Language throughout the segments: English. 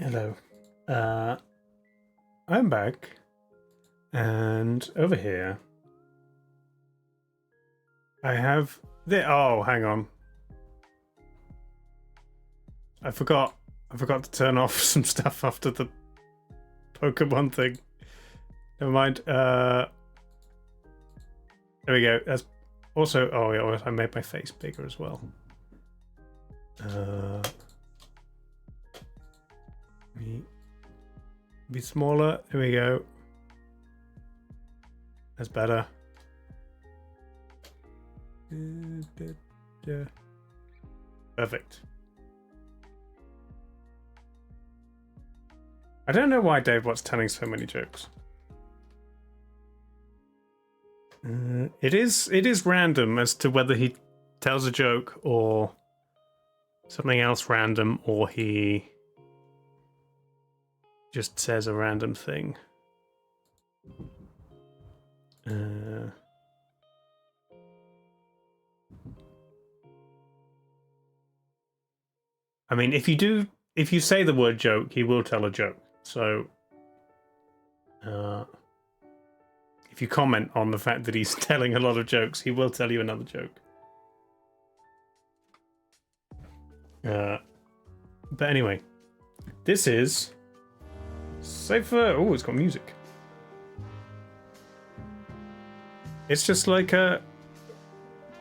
Hello. I'm back. And over here, I have the. Oh, hang on. I forgot to turn off some stuff after the Pokemon thing. Never mind. There we go. That's also. Oh, yeah, I made my face bigger as well. Be smaller. There we go. That's better. Perfect. I don't know why Dave Watt's telling so many jokes. It is random as to whether he tells a joke or something else random, or he just says a random thing. I mean, if you say the word joke, he will tell a joke. So, if you comment on the fact that he's telling a lot of jokes, he will tell you another joke. But anyway, this is Cipheur. Oh, it's got music. It's just like a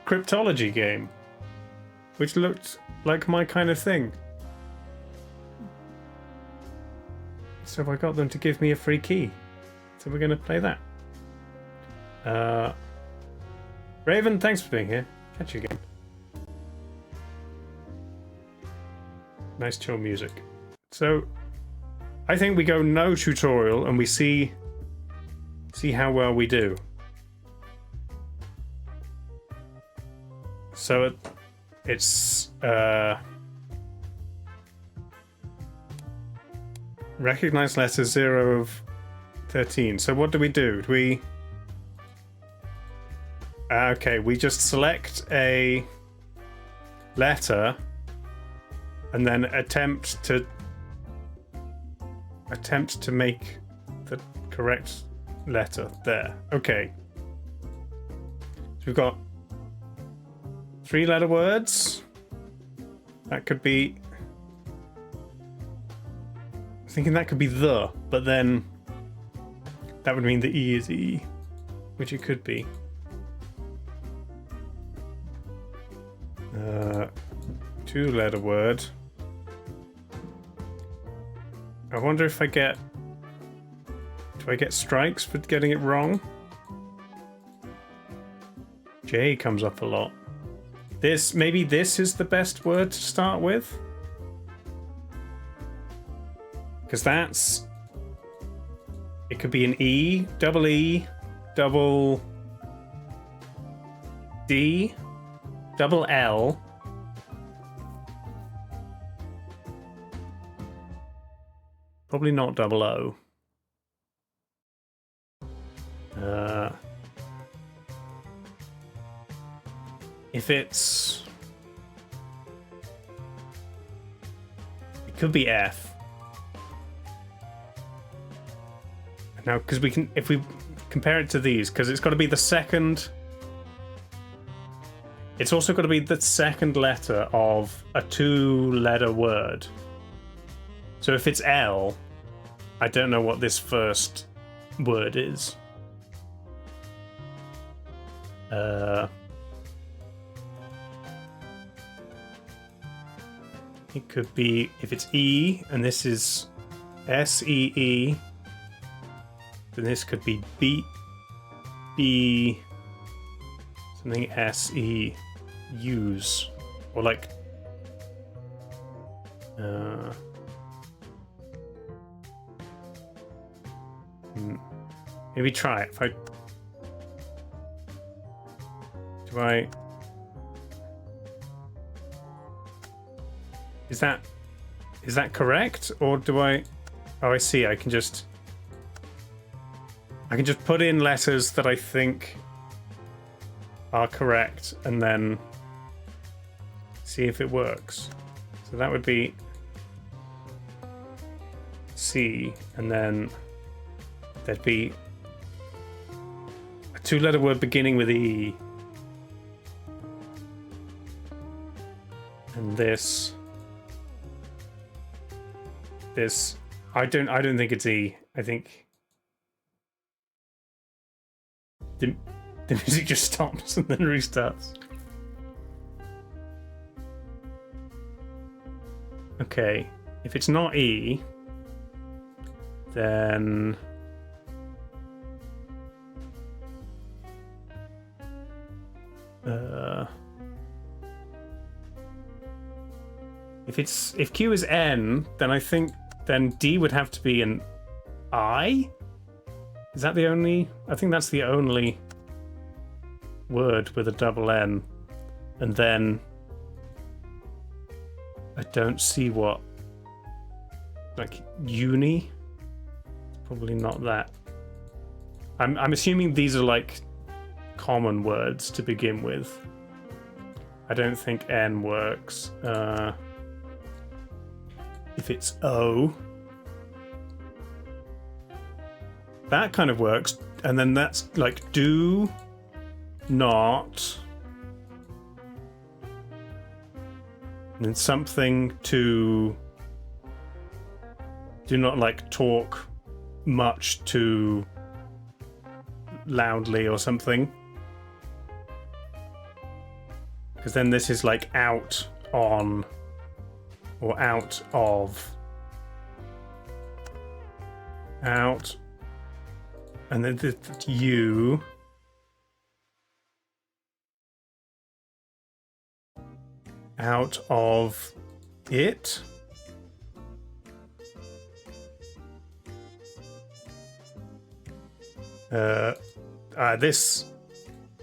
cryptology game, which looked like my kind of thing. So I got them to give me a free key. So we're going to play that. Raven, thanks for being here. Catch you again. Nice chill music. So I think we go no tutorial and we see how well we do. So it's recognize letter 0 of 13. So what do? Do we... Okay, we just select a letter and then attempt to make the correct letter there. Okay. So we've got 3-letter words. That could be... I'm thinking that could be the, but then that would mean the E is E, which it could be. 2-letter word. I wonder if I get... Do I get strikes for getting it wrong? J comes up a lot. Maybe this is the best word to start with? Because that's... It could be an E, double D, double L. Probably not double O. If it's... It could be F. Now, because we can... If we compare it to these, because it's got to be the second... It's also got to be the second letter of a 2-letter word. So if it's L, I don't know what this first word is. It could be, if it's E, and this is S-E-E, then this could be B, something S-E, use, or like, maybe try it. If I... Do I... Is that correct? Or do I... Oh, I see. I can just put in letters that I think are correct and then see if it works. So that would be C, and then there'd be a 2-letter word beginning with E. And this I don't think it's E. I think the music just stops and then restarts. Okay, if it's not E, then if Q is N, then I think D would have to be an I? Is that the only? I think that's the only word with a double N. And then I don't see what, like, uni? Probably not that. I'm assuming these are like common words to begin with. I don't think N works. If it's O, that kind of works, and then that's like do not, and then something to do not like talk much too loudly or something, because then this is like out on or out of, out, and then the you, out of it,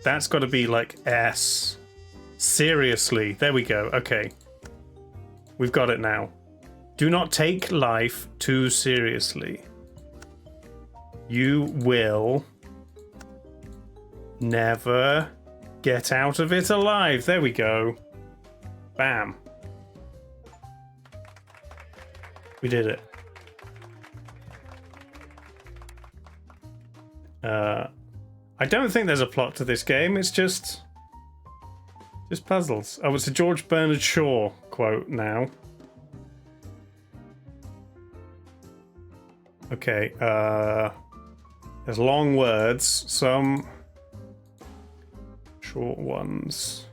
that's got to be like S. Seriously, there we go. Okay, we've got it now. Do not take life too seriously. You will never get out of it alive. There we go. Bam. We did it. I don't think there's a plot to this game. It's just puzzles. Oh, it's a George Bernard Shaw quote now. Okay, there's long words, some short ones.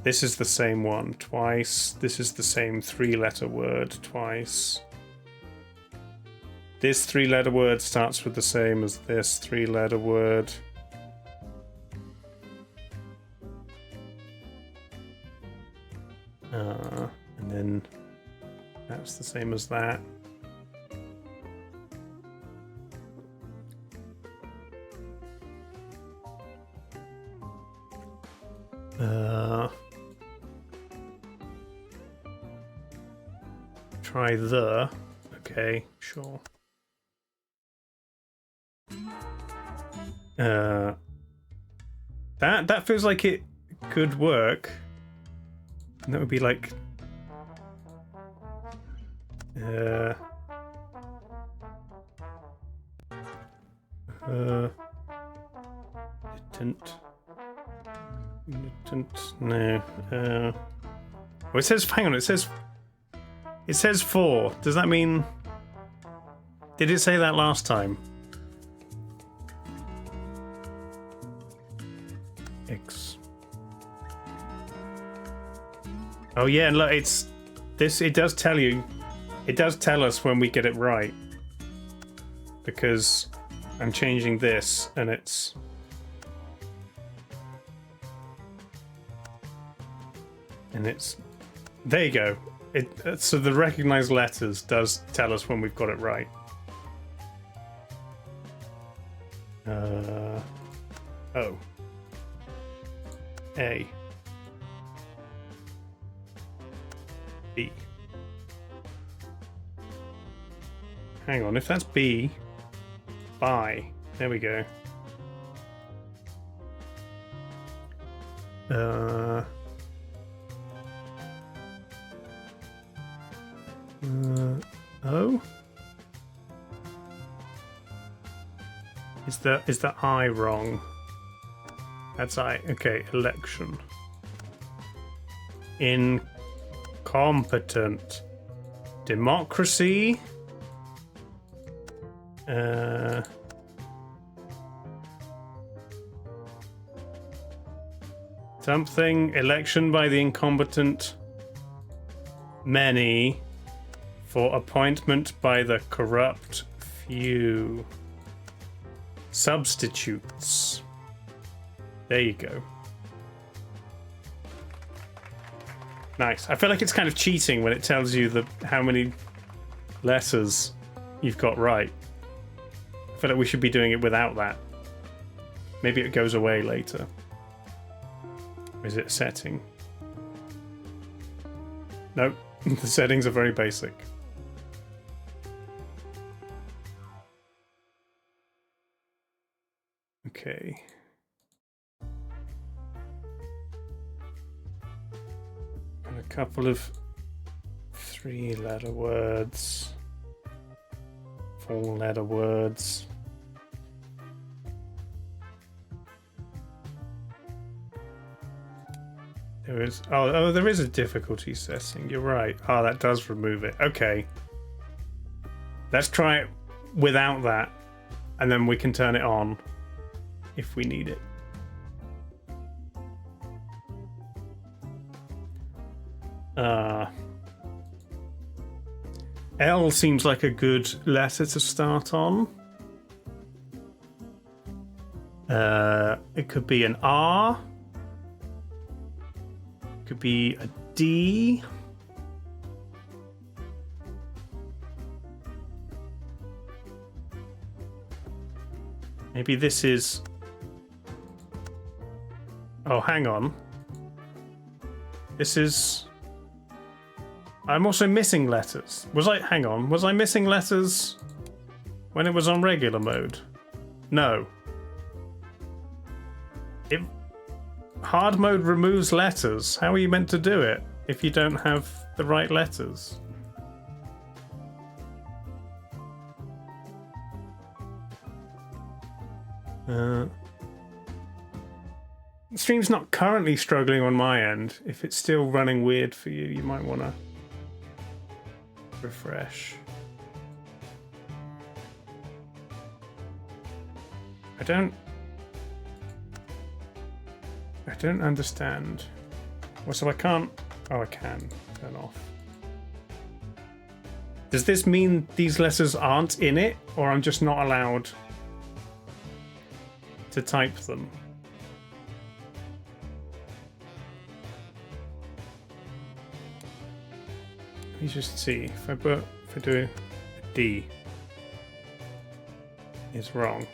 This is the same one twice. This is the same 3-letter word twice. This 3-letter word starts with the same as this 3-letter word. And then that's the same as that. Try the. Okay, sure. That feels like it could work. And that would be like no. Oh, it says, hang on, it says 4. Does that mean, did it say that last time? X. Oh yeah, and look, it's this. It does tell you. It does tell us when we get it right, because I'm changing this, and it's. And it's. There you go. So the recognized letters does tell us when we've got it right. O. A. B. Hang on, if that's B, by. There we go. O? Is the I wrong? That's I. Okay, election. Incompetent. Democracy. Something. Election by the incompetent. Many. For appointment by the corrupt few. Substitutes. There you go. Nice. I feel like it's kind of cheating when it tells you how many letters you've got right. I feel like we should be doing it without that. Maybe it goes away later. Or is it a setting? Nope. The settings are very basic. Okay. And a couple of 3-letter words. 4-letter words. There is there is a difficulty setting. You're right. Oh, that does remove it. Okay. Let's try it without that, and then we can turn it on if we need it. L seems like a good letter to start on. It could be an R. It could be a D. Maybe this is... Oh, hang on. This is... I'm also missing letters. Hang on, was I missing letters when it was on regular mode? No. Hard mode removes letters. How are you meant to do it if you don't have the right letters? The stream's not currently struggling on my end. If it's still running weird for you, you might want to refresh. I don't understand. Well, so I can't... Oh, I can turn off. Does this mean these letters aren't in it, or I'm just not allowed to type them? Let me just see. If I do a D, it's wrong.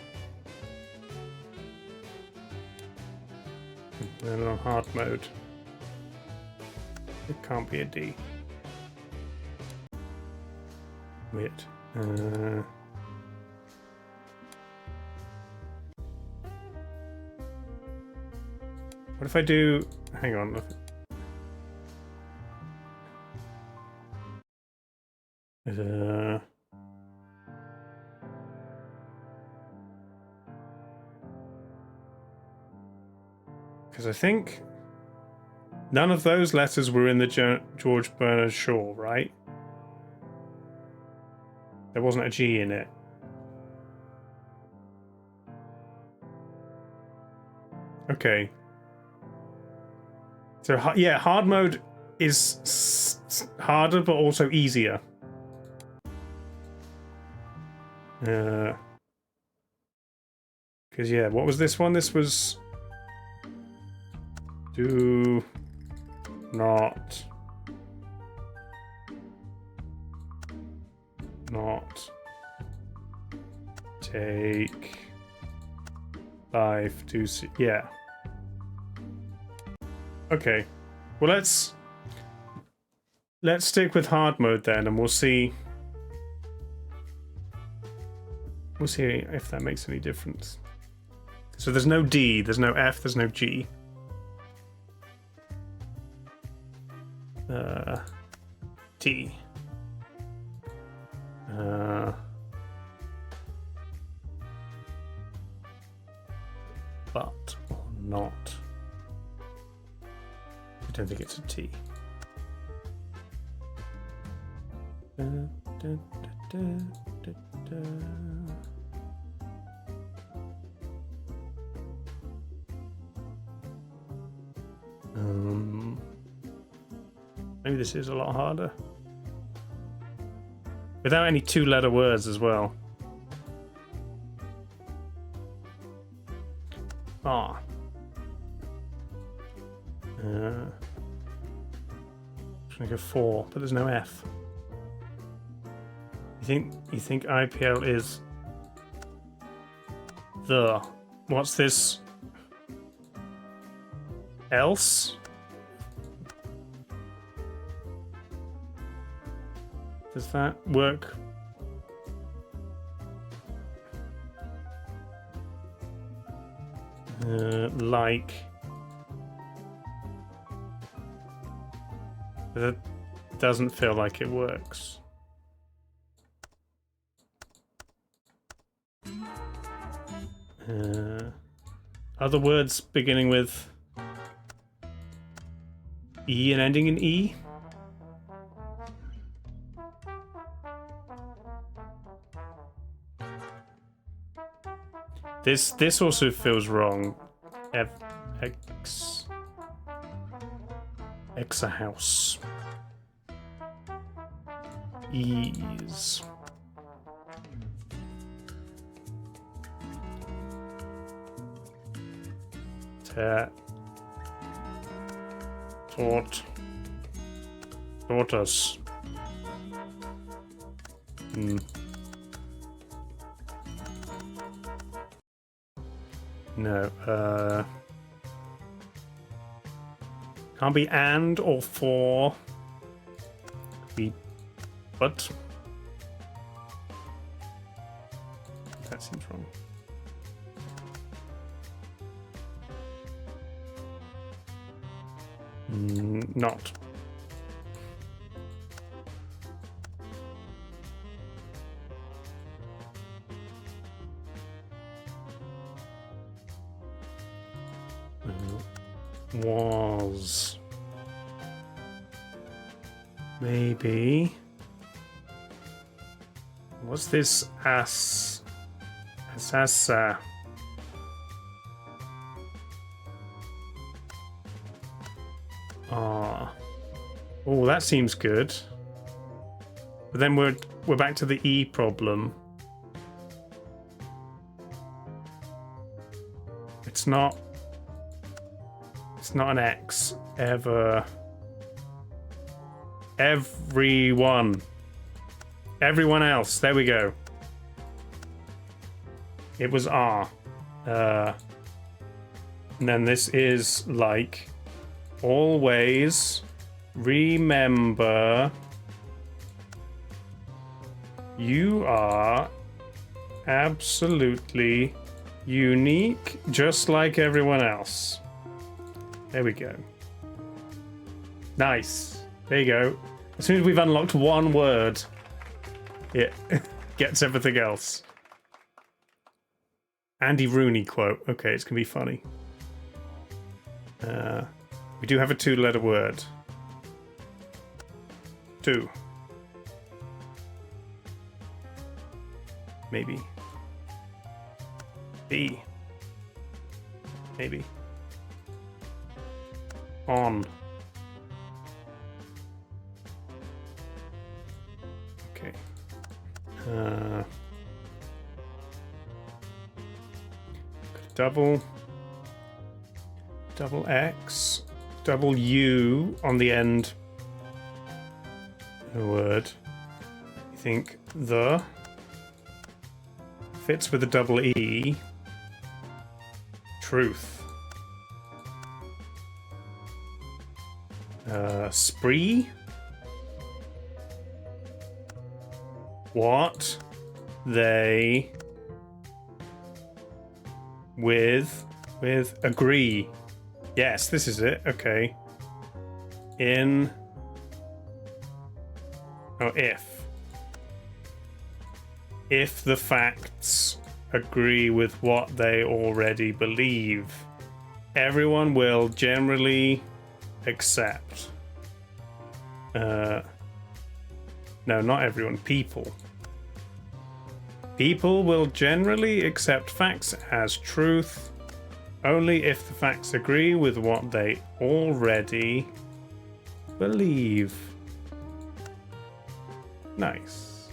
And then on hard mode, it can't be a D. Weird. What if I do... Hang on. Because I think none of those letters were in the George Bernard Shaw, right? There wasn't a G in it. Okay. So, yeah, hard mode is harder, but also easier. Because, yeah, what was this one? This was... Do not take life to see. Yeah. Okay. Well, let's stick with hard mode then, and we'll see if that makes any difference. So there's no D, there's no F, there's no G. T. But or not. I don't think it's a T. Da, da, da, da, da, da. Maybe this is a lot harder. Without any two-letter words as well. Ah. I'm gonna go 4, but there's no F. You think IPL is the? What's this? Else? Does that work? Like. That doesn't feel like it works. Other words beginning with E and ending in E? This also feels wrong. Exa house. Ease. Taught us. No, can't be and or for. Be, but that seems wrong. Not. Was. Maybe. What's this Assassa? Oh, that seems good. But then we're back to the E problem. It's not an X ever. Everyone else. There we go. It was R. And then this is like always remember you are absolutely unique, just like everyone else. There we go. Nice. There you go. As soon as we've unlocked one word, it gets everything else. Andy Rooney quote. Okay, it's going to be funny. We do have a two-letter word. 2. Maybe. B. Maybe. On. Okay. Double X, double U on the end of a word. You think the fits with a double E. Truth. Spree. What they with agree. Yes, this is it. Okay. If. if the facts agree with what they already believe. Everyone will generally accept. No, not everyone. People. People will generally accept facts as truth only if the facts agree with what they already believe. Nice.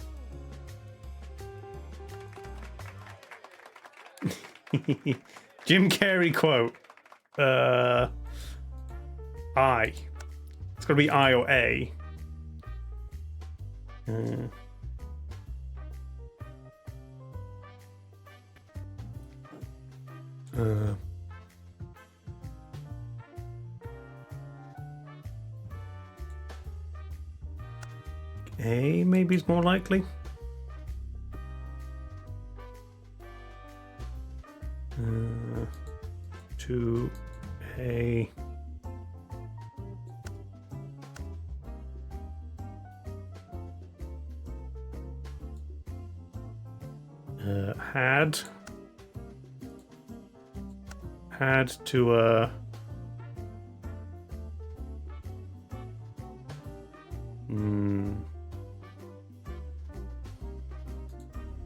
Jim Carrey quote. I. It's gotta be I or A. A maybe is more likely. To A. Had to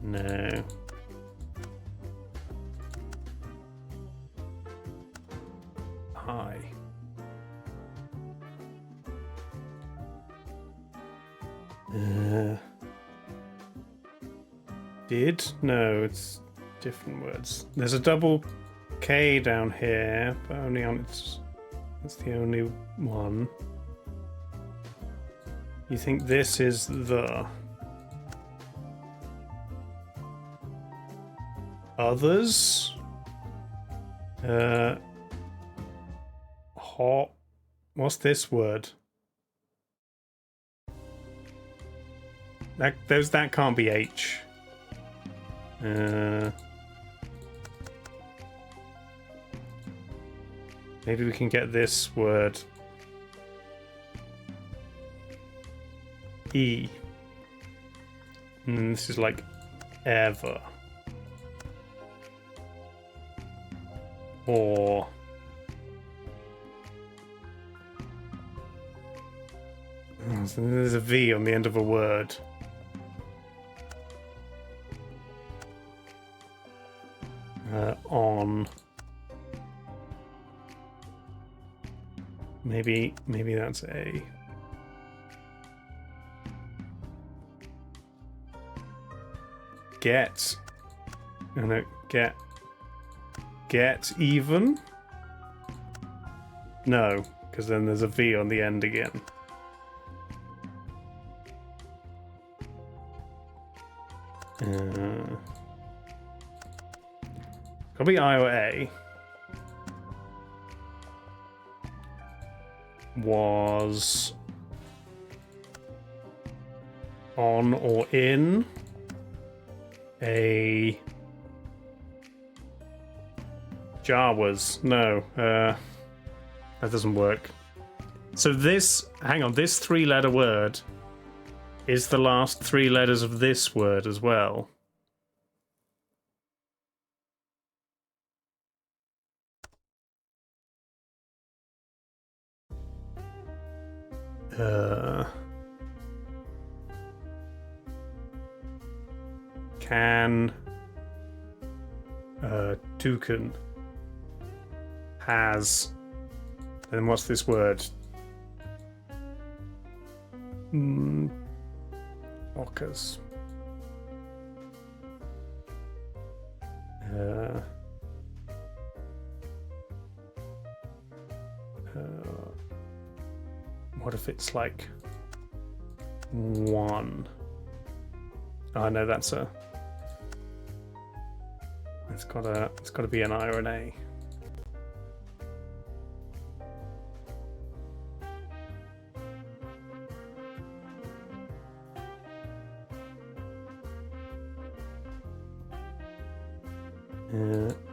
no. I. Did? No, it's different words. There's a double K down here, but only on its... That's the only one. You think this is the... Others? Hot. What's this word? That can't be H. Maybe we can get this word. E. This is like ever. Or so there's a V on the end of a word. On. Maybe that's A. Get. And get even? No, because then there's a V on the end again. Could be I or A. Was on or in a Jawas. No, that doesn't work. So this, hang on, this three-letter word is the last three letters of this word as well. Can toucan has, and what's this word? Ockers. What if it's like one? Oh no, that's a. It's got to be an I or an A.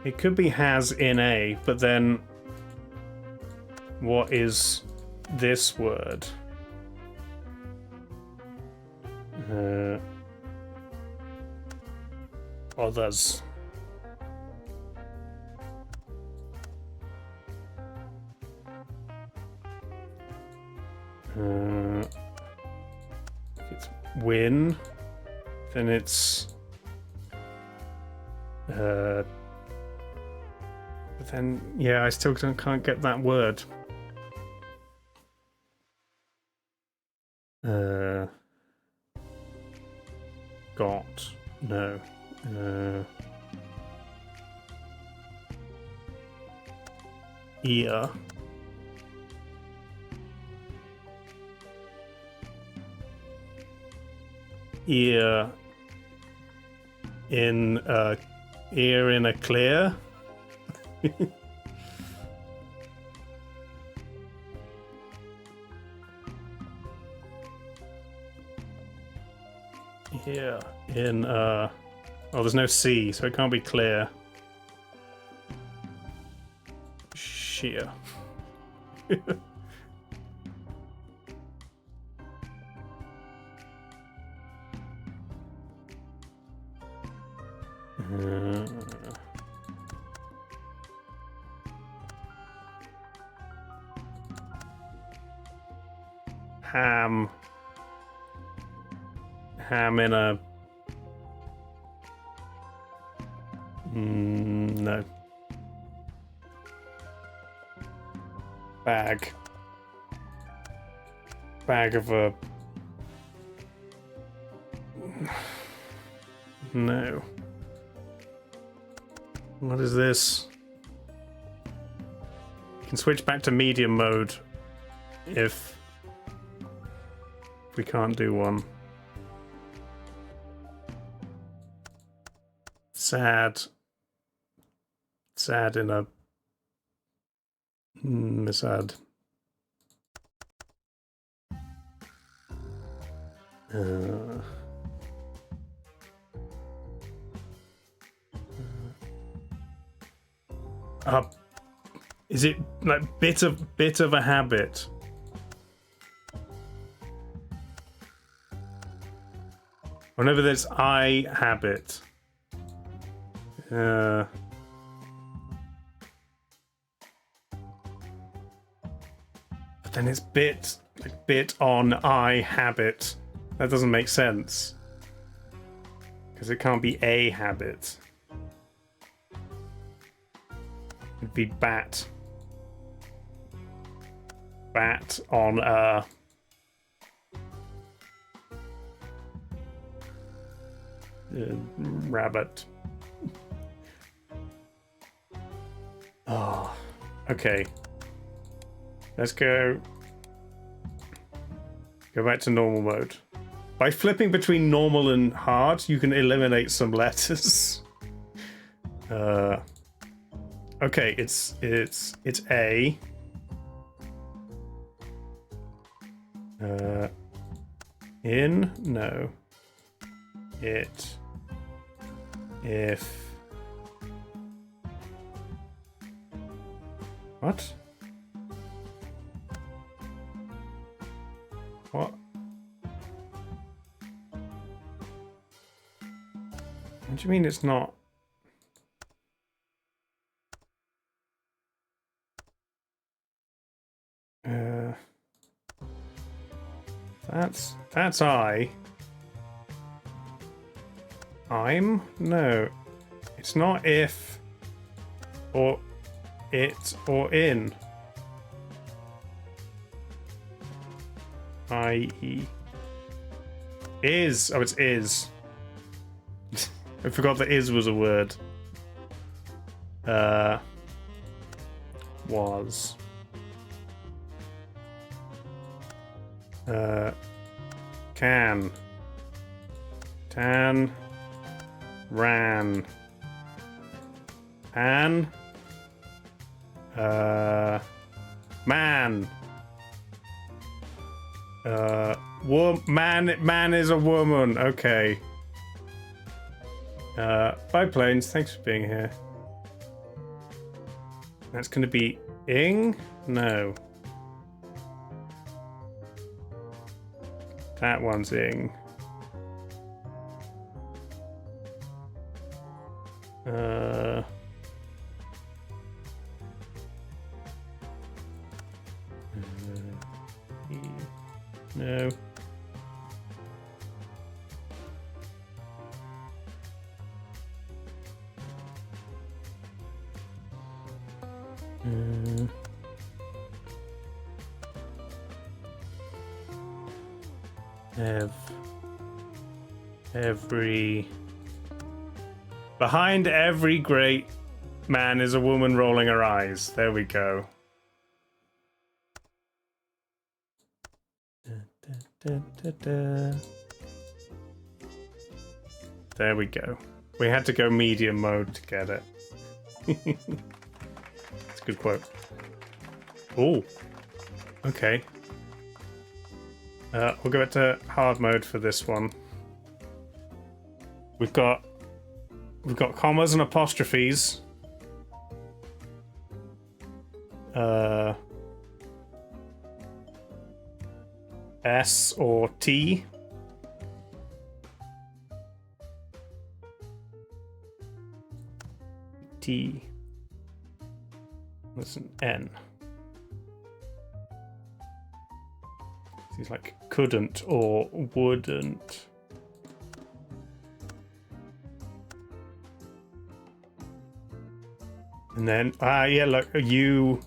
It could be has in A, but then what is this word? Others. If it's win, then it's but then yeah, I still can't get that word. Got no. Ear. Ear in a clear. Here in oh, there's no C, so it can't be clear. Sheer. Ham. Ham in a... no. Bag. Bag of a... no. What is this? You can switch back to medium mode if we can't do one. Sad. Sad in a... sad. Is it like bit of a habit? Whenever there's I habit. But then it's bit on I habit. That doesn't make sense. Because it can't be a habit. It'd be bat. Bat on a... rabbit. Oh, okay. Let's go back to normal mode. By flipping between normal and hard, you can eliminate some letters. Okay, it's A. In? No. It. If. What? What? What do you mean it's not? That's I. I'm? No. It's not if or it or in. I-E. Is. Oh, it's is. I forgot that is was a word. Was. Can. Tan. Ran. An. Man. Man is a woman. Okay. Bye, Planes. Thanks for being here. That's going to be ing? No. That one's ing. No. Behind every great man is a woman rolling her eyes. There we go. There we go. We had to go medium mode to get it. It's a good quote. Oh, okay. We'll go back to hard mode for this one. We've got commas and apostrophes. S or T. T. That's an N. He's like couldn't or wouldn't. And then, yeah, look, you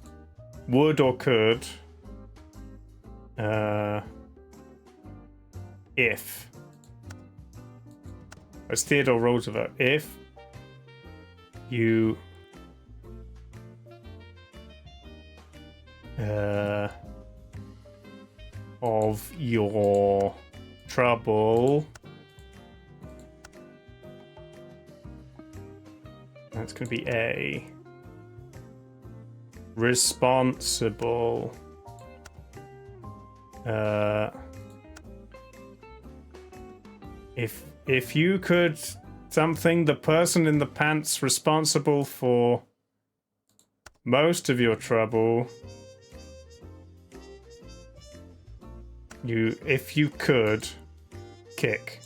would or could. If. It's Theodore Roosevelt. If you of your trouble, that's going to be A. Responsible. If you could something, the person in the pants responsible for most of your trouble, if you could kick.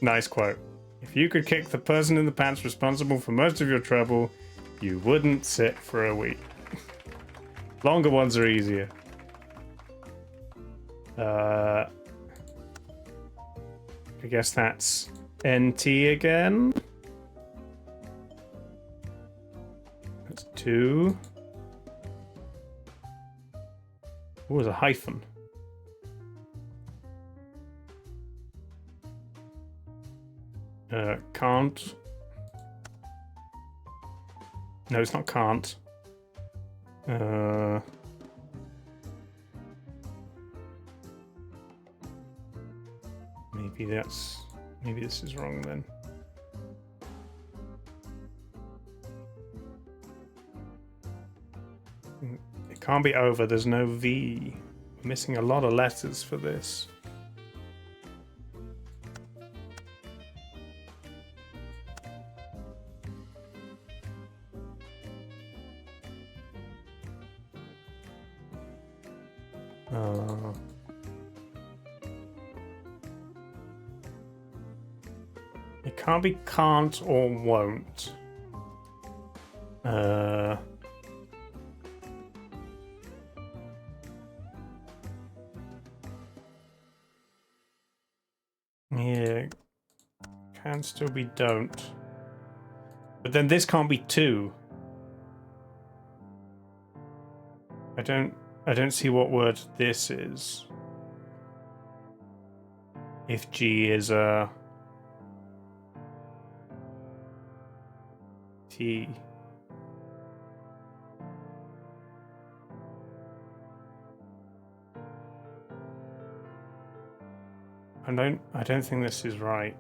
Nice quote. If you could kick the person in the pants responsible for most of your trouble, you wouldn't sit for a week. Longer ones are easier. I guess that's NT again. That's 2. Oh, there's a hyphen. Can't. No, it's not can't. Maybe this is wrong then. It can't be over, there's no V. We're missing a lot of letters for this. It can't be can't or won't. Yeah, can still be don't. But then this can't be 2. I don't see what word this is. If G is a T. I don't think this is right.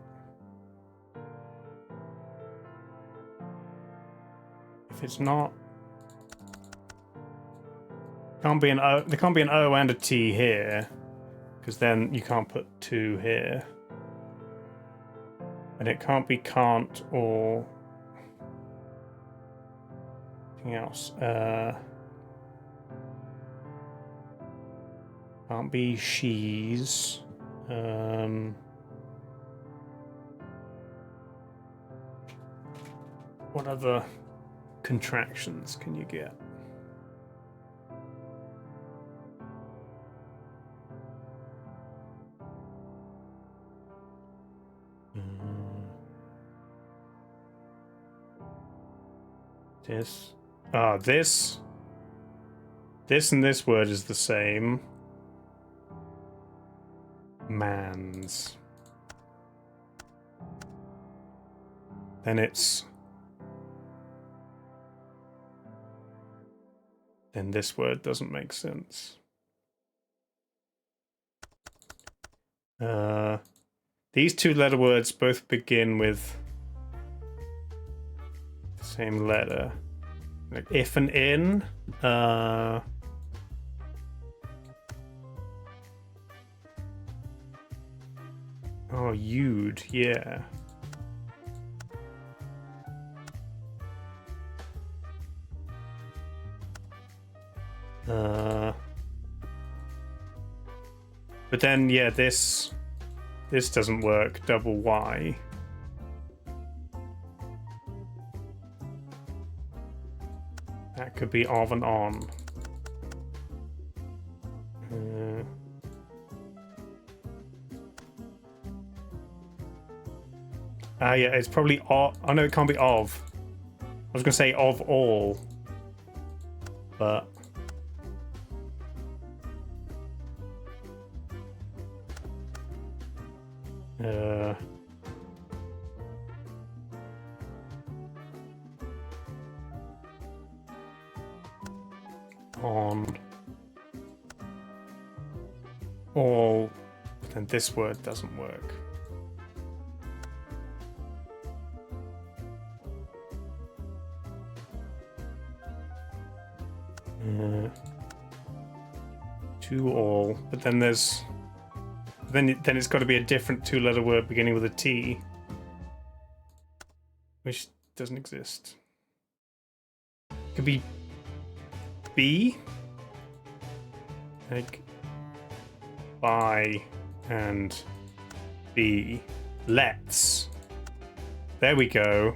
If it's not, can't be an O. There can't be an O and a T here, because then you can't put 2 here. And it can't be can't or anything else. Can't be she's. What other contractions can you get? This. This and this word is the same. Mans. Then it's. Then this word doesn't make sense. These two letter words both begin with the same letter. Like if and in. Oh, you'd, yeah. But then, yeah, this doesn't work. Double Y. That could be of and on. Yeah, it's probably of. Oh no, it can't be of. I was gonna say of all, but. On all, then this word doesn't work. To all, but then there's then it's got to be a different two-letter word beginning with a T, which doesn't exist. Could be B, like by and B. Let's. There we go.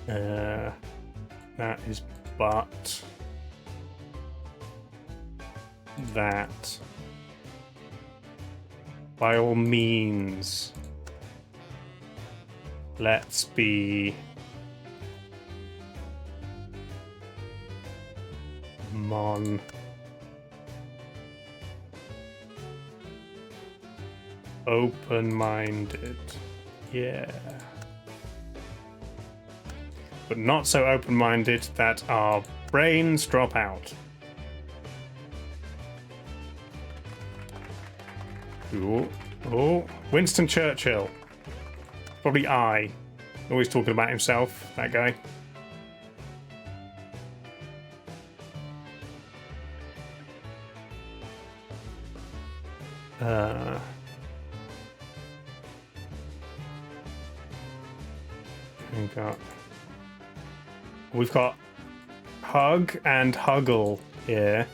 That is but. That. By all means. Let's be. Mon. Open-minded. Yeah. But not so open-minded that our brains drop out. Ooh. Oh, Winston Churchill. Probably I. Always talking about himself, that guy. We've got hug and huggle here.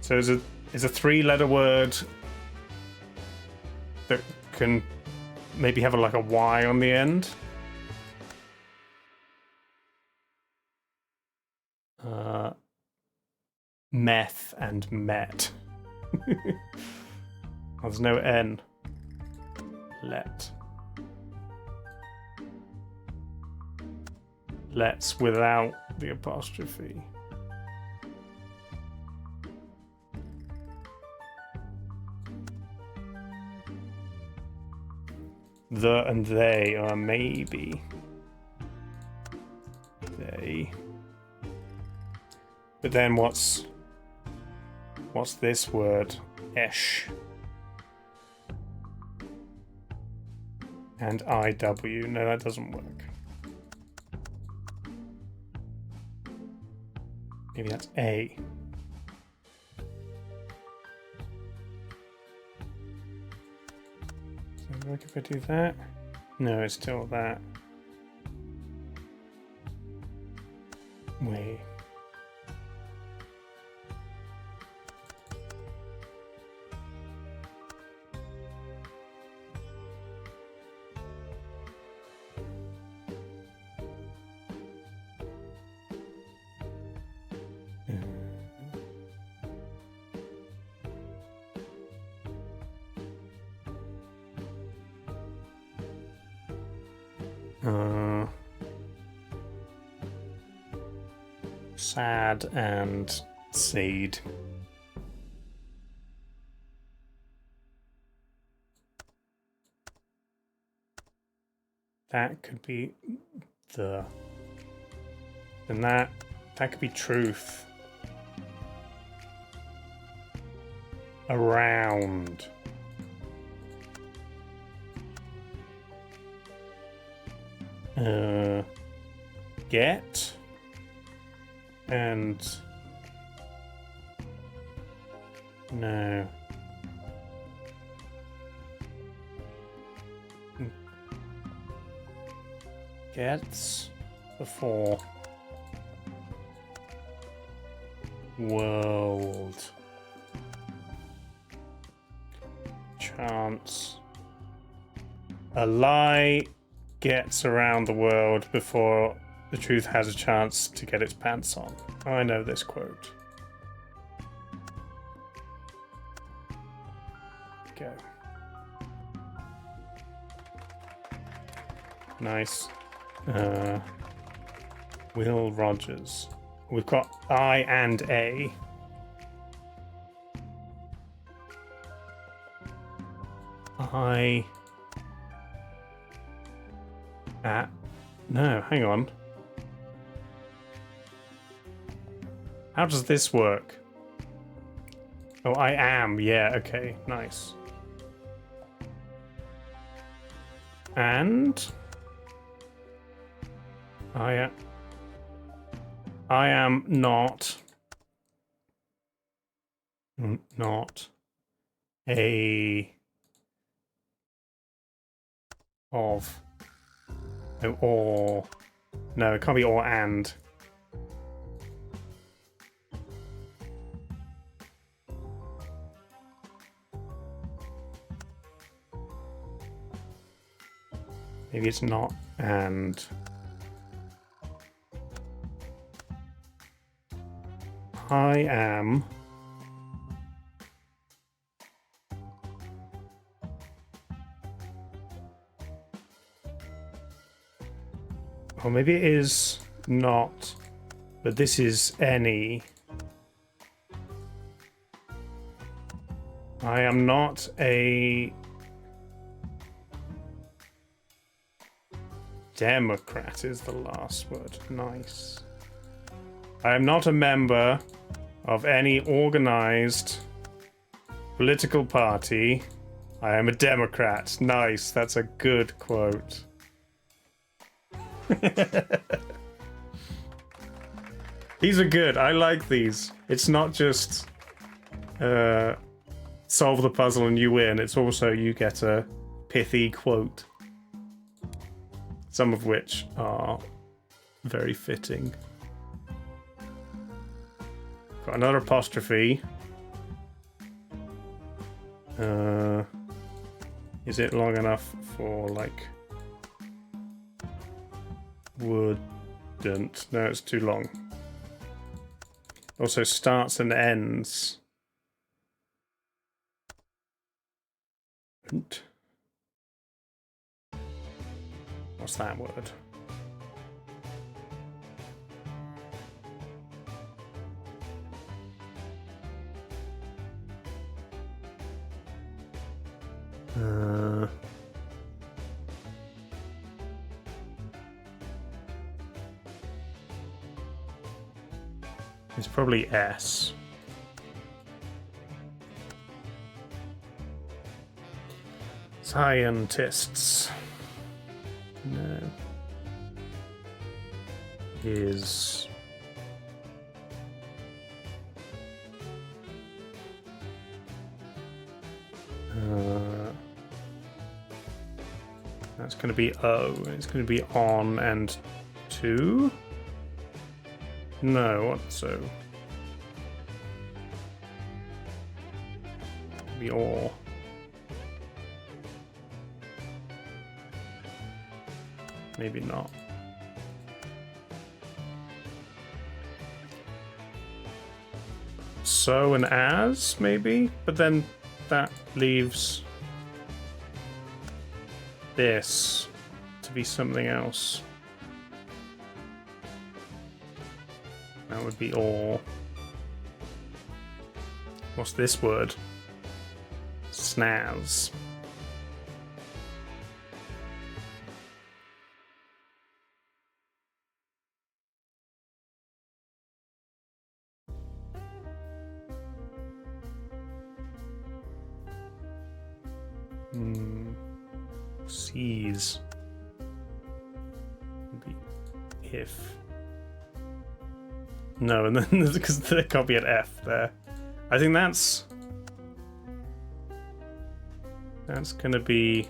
So it's a three-letter word that can maybe have like a Y on the end. Meth and met. Oh, there's no N. Let. Let's without the apostrophe. The and they are maybe. They. But then what's this word? Esh. And IW. No, that doesn't work. Maybe that's A. Does that work if I do that? No, it's still that. Wait. Sad and seed. That could be the. And that could be truth. Around. Get. And. No. Gets before world chance. A lie gets around the world before the truth has a chance to get its pants on. I know this quote. Go. Nice. Will Rogers. We've got I and A. No, hang on. How does this work? Oh, I am. Yeah, okay, nice. And I am not a of or no, it can't be or and. Maybe it's not and. I am or maybe it is not, but this is any. I am not a Democrat is the last word. Nice. I am not a member of any organized political party. I am a Democrat. Nice. That's a good quote. These are good. I like these. It's not just solve the puzzle and you win. It's also you get a pithy quote. Some of which are very fitting. Got another apostrophe. Is it long enough for like wouldn't? No, it's too long. Also starts and ends. What's that word? It's probably S. Scientists. No. Is. That's going to be O. It's going to be on and to. No, what so? Be or. Maybe not. So and as, maybe? But then that leaves this to be something else. That would be or. What's this word? Snaz. Seize. If. No, and then because there can't be an F there. I think that's gonna be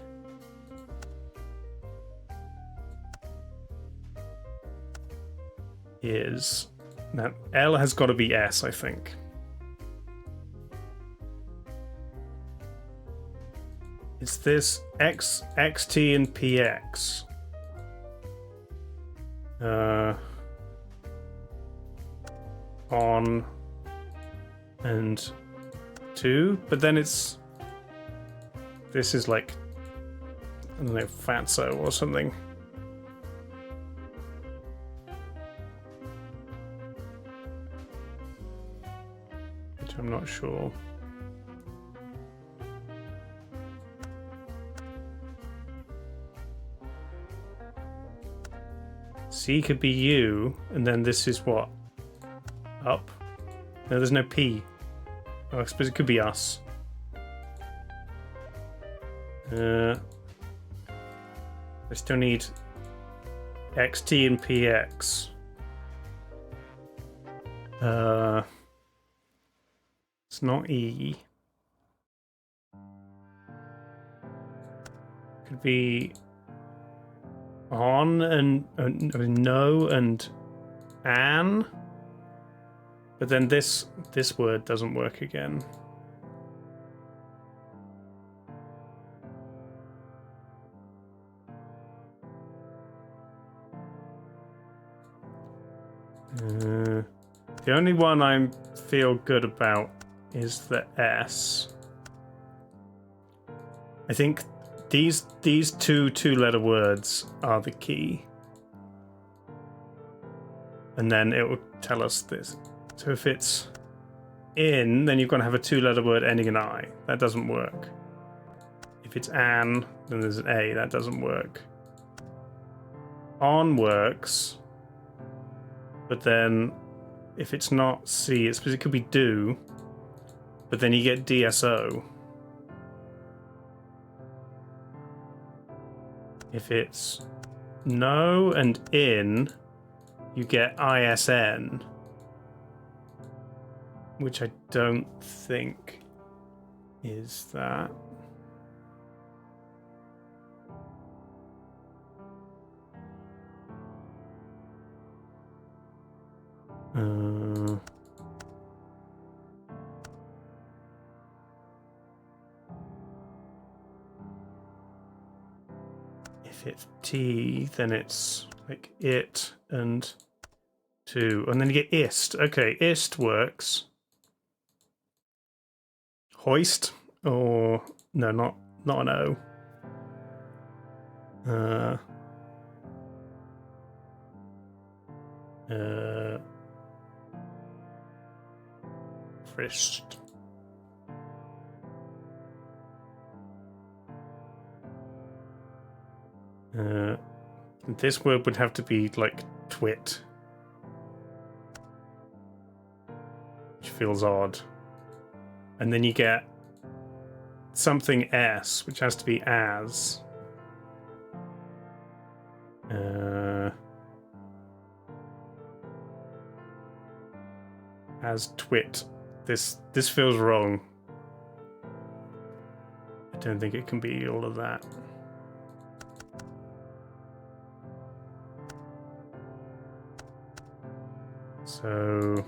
is. Now L has got to be S, I think. It's this X, XT, and PX. On and 2, but then it's this is like, I don't know, fatso or something. Which I'm not sure. C could be U, and then this is what? Up? No, there's no P. Oh, I suppose it could be us. I still need XT and PX. It's not E. Could be on and no and an. But then this word doesn't work again. The only one I feel good about is the S. I think these two-letter words are the key. And then it will tell us this. So if it's in, then you've got to have a two-letter word ending in I. That doesn't work. If it's an, then there's an A. That doesn't work. On works. But then if it's not C, it's because it could be do. But then you get DSO. If it's no and in, you get ISN. Which I don't think is that. If it's T, then it's like it and two, and then you get ist. Okay, ist works. Hoist, or no, not an O. Frist. This word would have to be like twit, which feels odd. And then you get something S, which has to be as. As twit. This feels wrong. I don't think it can be all of that. So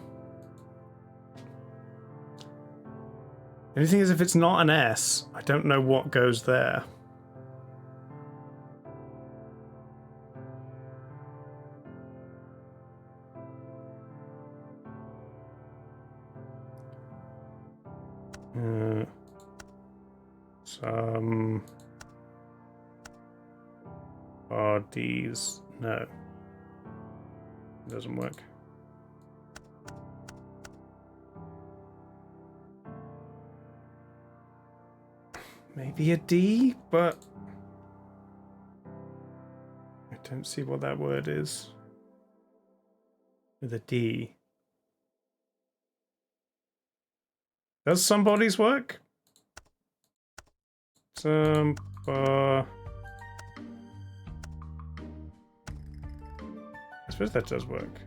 the only thing is, if it's not an S, I don't know what goes there. Some are these. No, it doesn't work. Maybe a D, but I don't see what that word is with a D. Does somebody's work? I suppose that does work.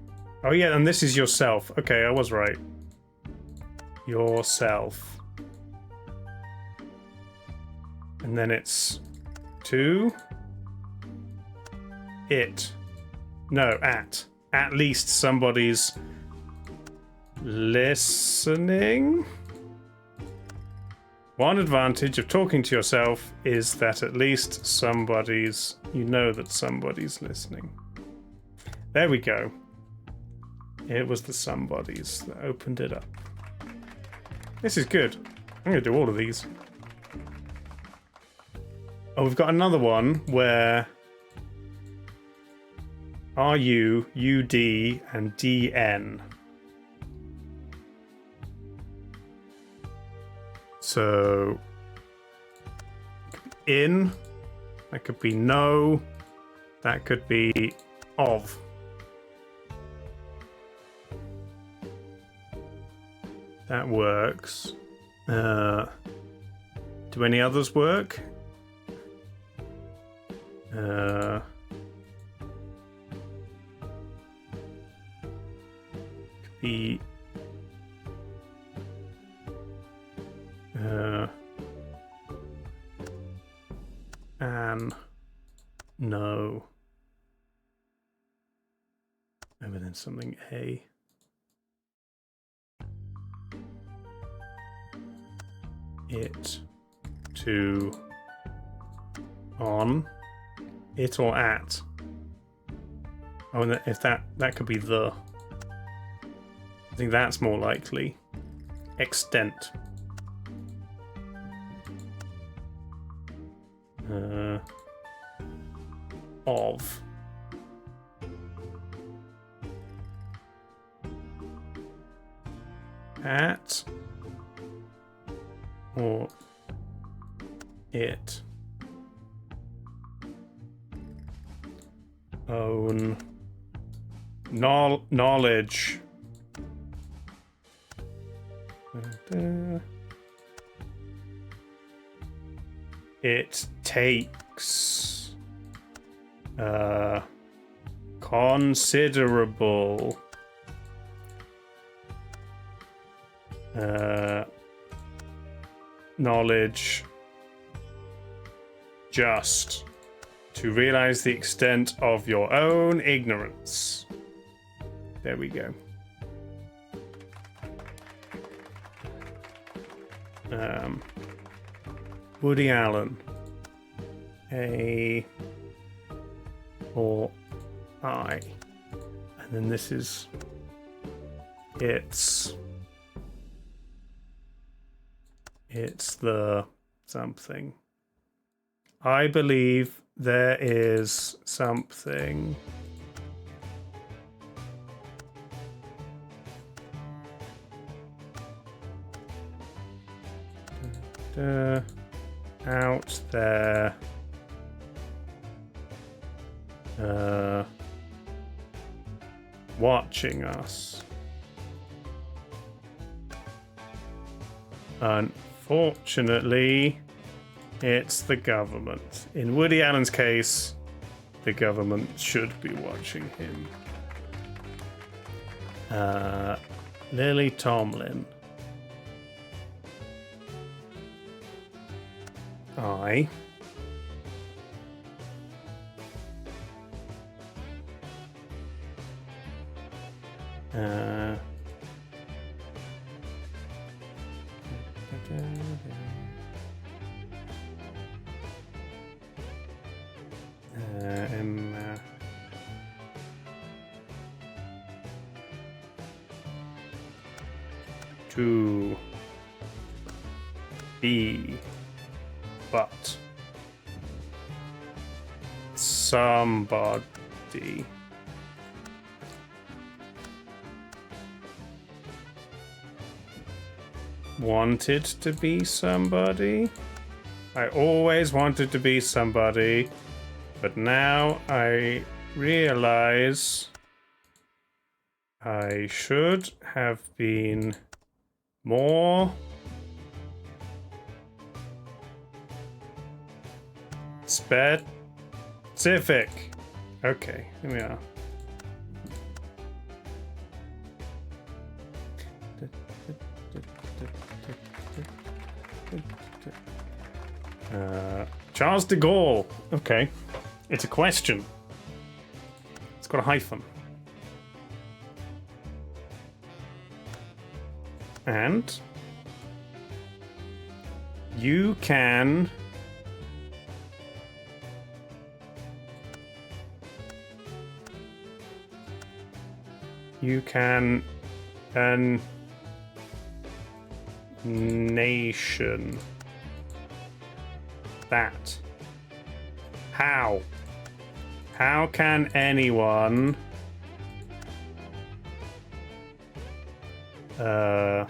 Oh yeah, and this is yourself. Okay, I was right. Yourself. And then it's to it. No, at. At least somebody's listening. One advantage of talking to yourself is that at least somebody's, you know that somebody's listening. There we go. It was the somebodies that opened it up. This is good. I'm going to do all of these. Oh, we've got another one where RU, UD, and DN. So, in, that could be no, that could be of. That works. Do any others work? Could be an no. And then something a. It to on it or at. Oh, and if that could be the. I think that's more likely. Extent. Of. At. Or it. Own. Knowledge. It takes considerable knowledge just to realize the extent of your own ignorance. There we go. Woody Allen. A or I. And then this is it's the something. I believe there is something. Out there. Watching us. Unfortunately, it's the government. In Woody Allen's case, the government should be watching him. Lily Tomlin. I. To be but somebody wanted to be somebody. I always wanted to be somebody, but now I realize I should have been more specific. Okay, here we are. Charles de Gaulle. Okay. It's a question. It's got a hyphen. And you can an nation that. How can anyone a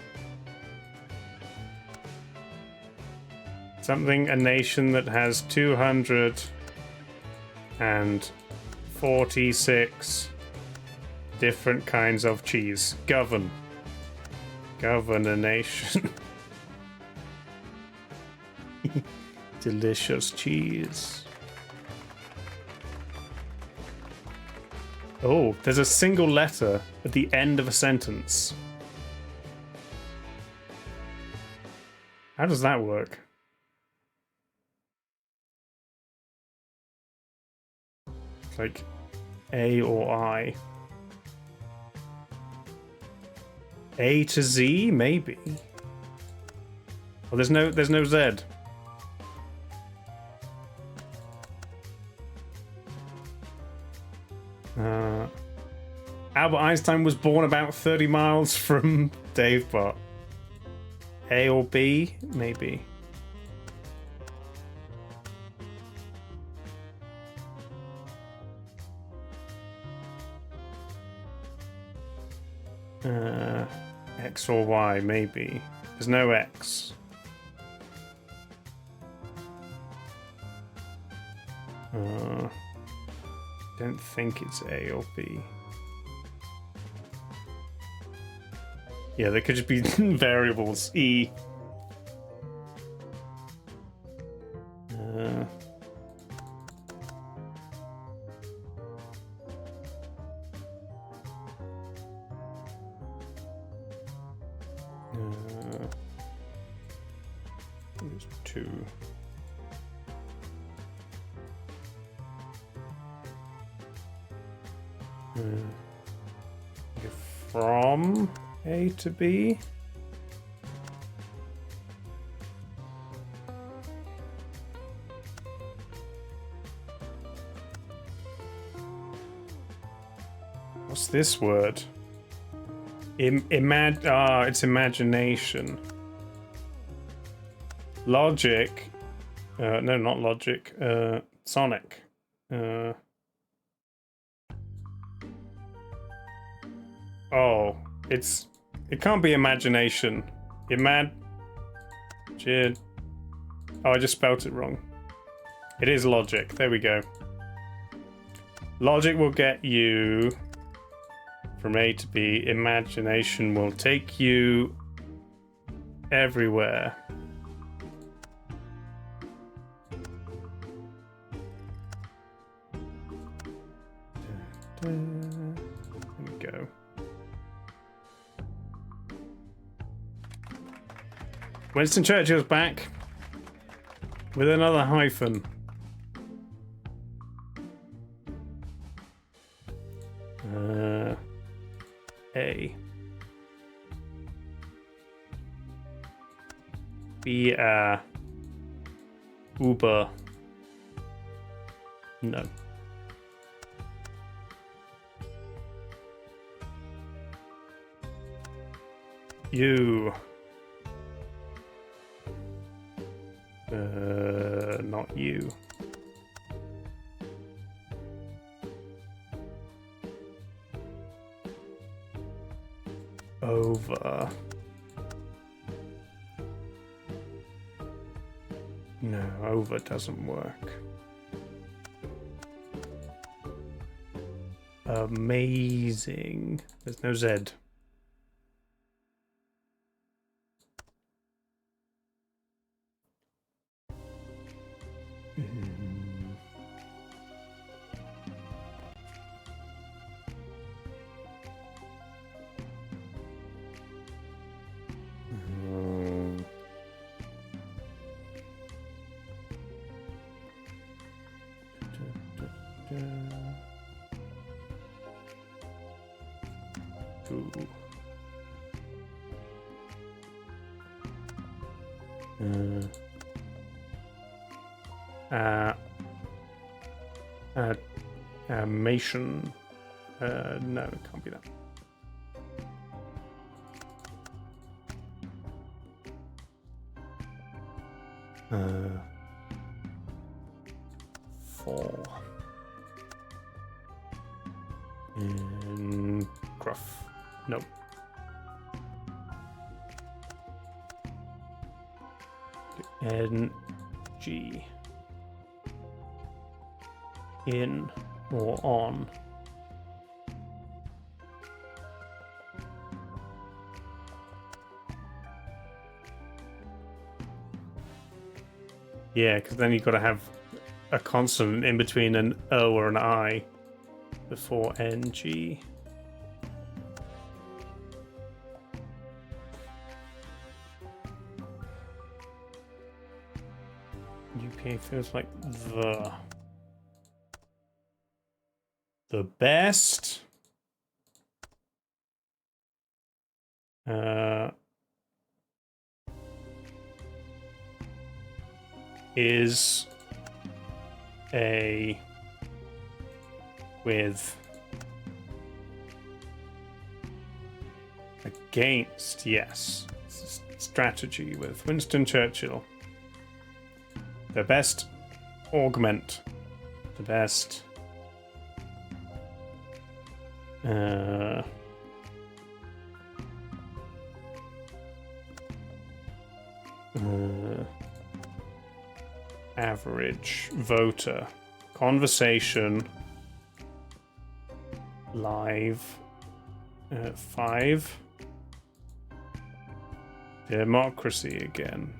nation that has 246 different kinds of cheese govern a nation. Delicious cheese. Oh, there's a single letter at the end of a sentence. How does that work? It's like A or I. A to Z, maybe. Well, there's no Z. Albert Einstein was born about 30 miles from Dave Bot. A or B, maybe. X or Y, maybe. There's no X. Don't think it's A or B. Yeah, there could just be variables. E. There's 2. From A to B. What's this word? It's imagination. Logic. No, not logic. Sonic. Oh, it can't be imagination. Oh, I just spelt it wrong. It is logic. There we go. Logic will get you from A to B. Imagination will take you everywhere. There we go. Winston Churchill's back with another hyphen. A. B. Uber. No. You. Not you. Over. No, over doesn't work. Amazing. There's no Z. Animation. No, it can't be that. Four. And gruff. Nope. N-G. In or on. Yeah, because then you've got to have a consonant in between an O or an I before NG. UPA feels like the best. Is a with against, yes. Strategy with Winston Churchill. The best augment. The best average voter conversation live 5 democracy again.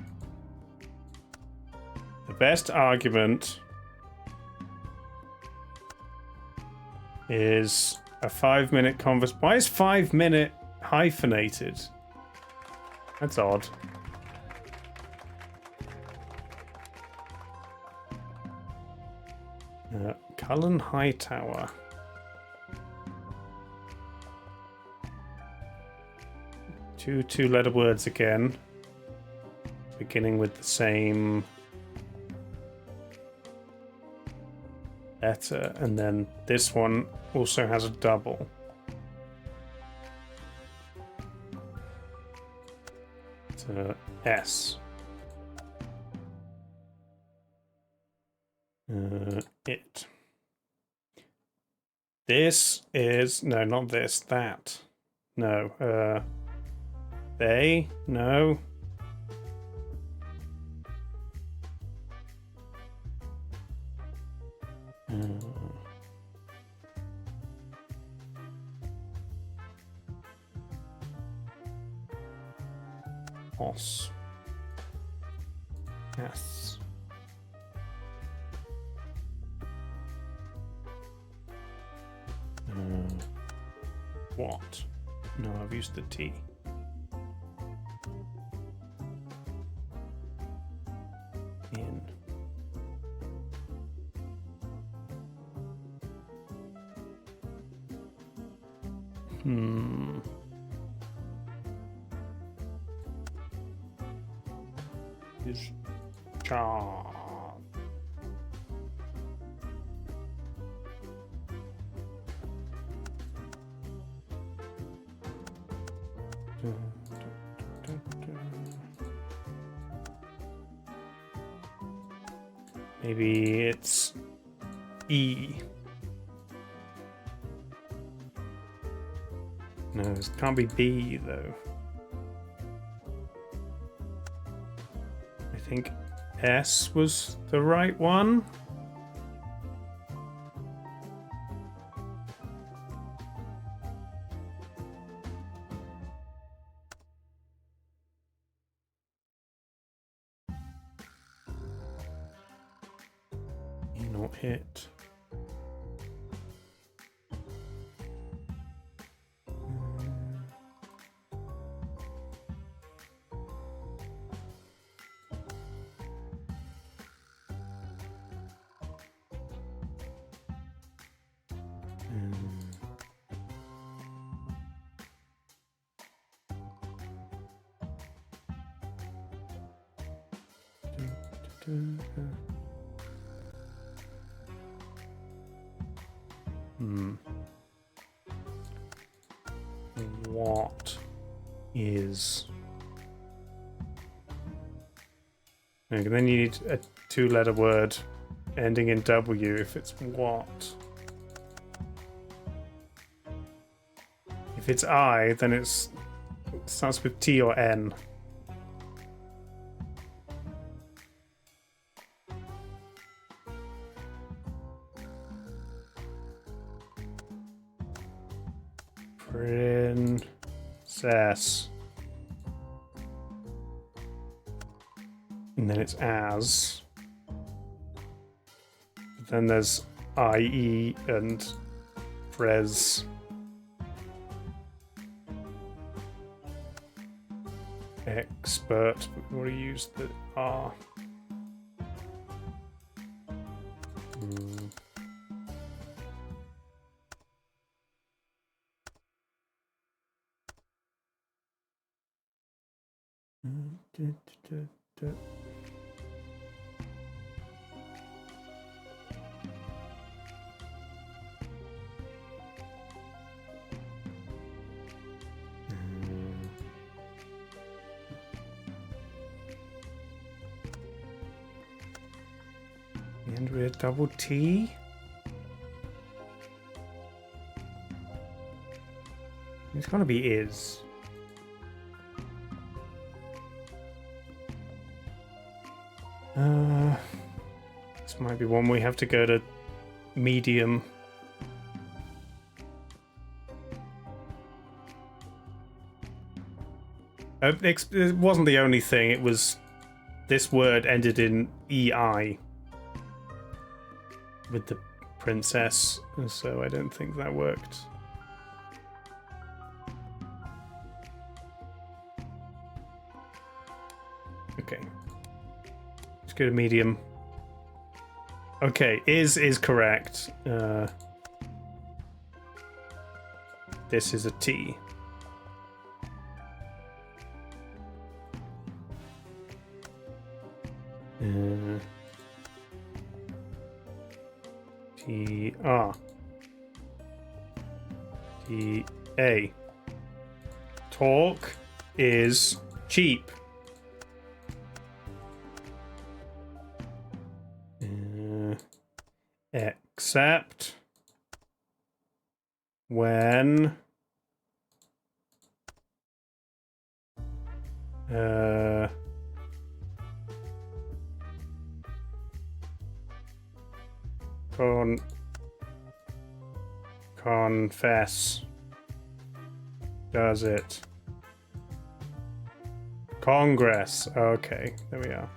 The best argument is a 5-minute conversation. Why is 5-minute hyphenated? That's odd. Cullen Hightower. Two-letter words again. Beginning with the same letter, and then this one also has a double. It's a S. It. This is no, not this. That. No. They. No. Os. Yes. What? No, I've used the T. In. Is charm. Maybe it's E. No, it can't be B though. I think S was the right one. Not hit. What is... Okay, then you need a two-letter word ending in W if it's what. If it's I, then it starts with T or N. Princess. And then it's as. But then there's IE and Pres. Expert, but we already used the R. And we're double T. It's gonna be is. This might be one we have to go to medium. It wasn't the only thing. It was this word ended in EI with the princess, so I don't think that worked. Okay. Let's go to medium. Okay, is correct. This is a T. T R T A. Talk is cheap. Except when confess does it. Congress. Okay, there we are.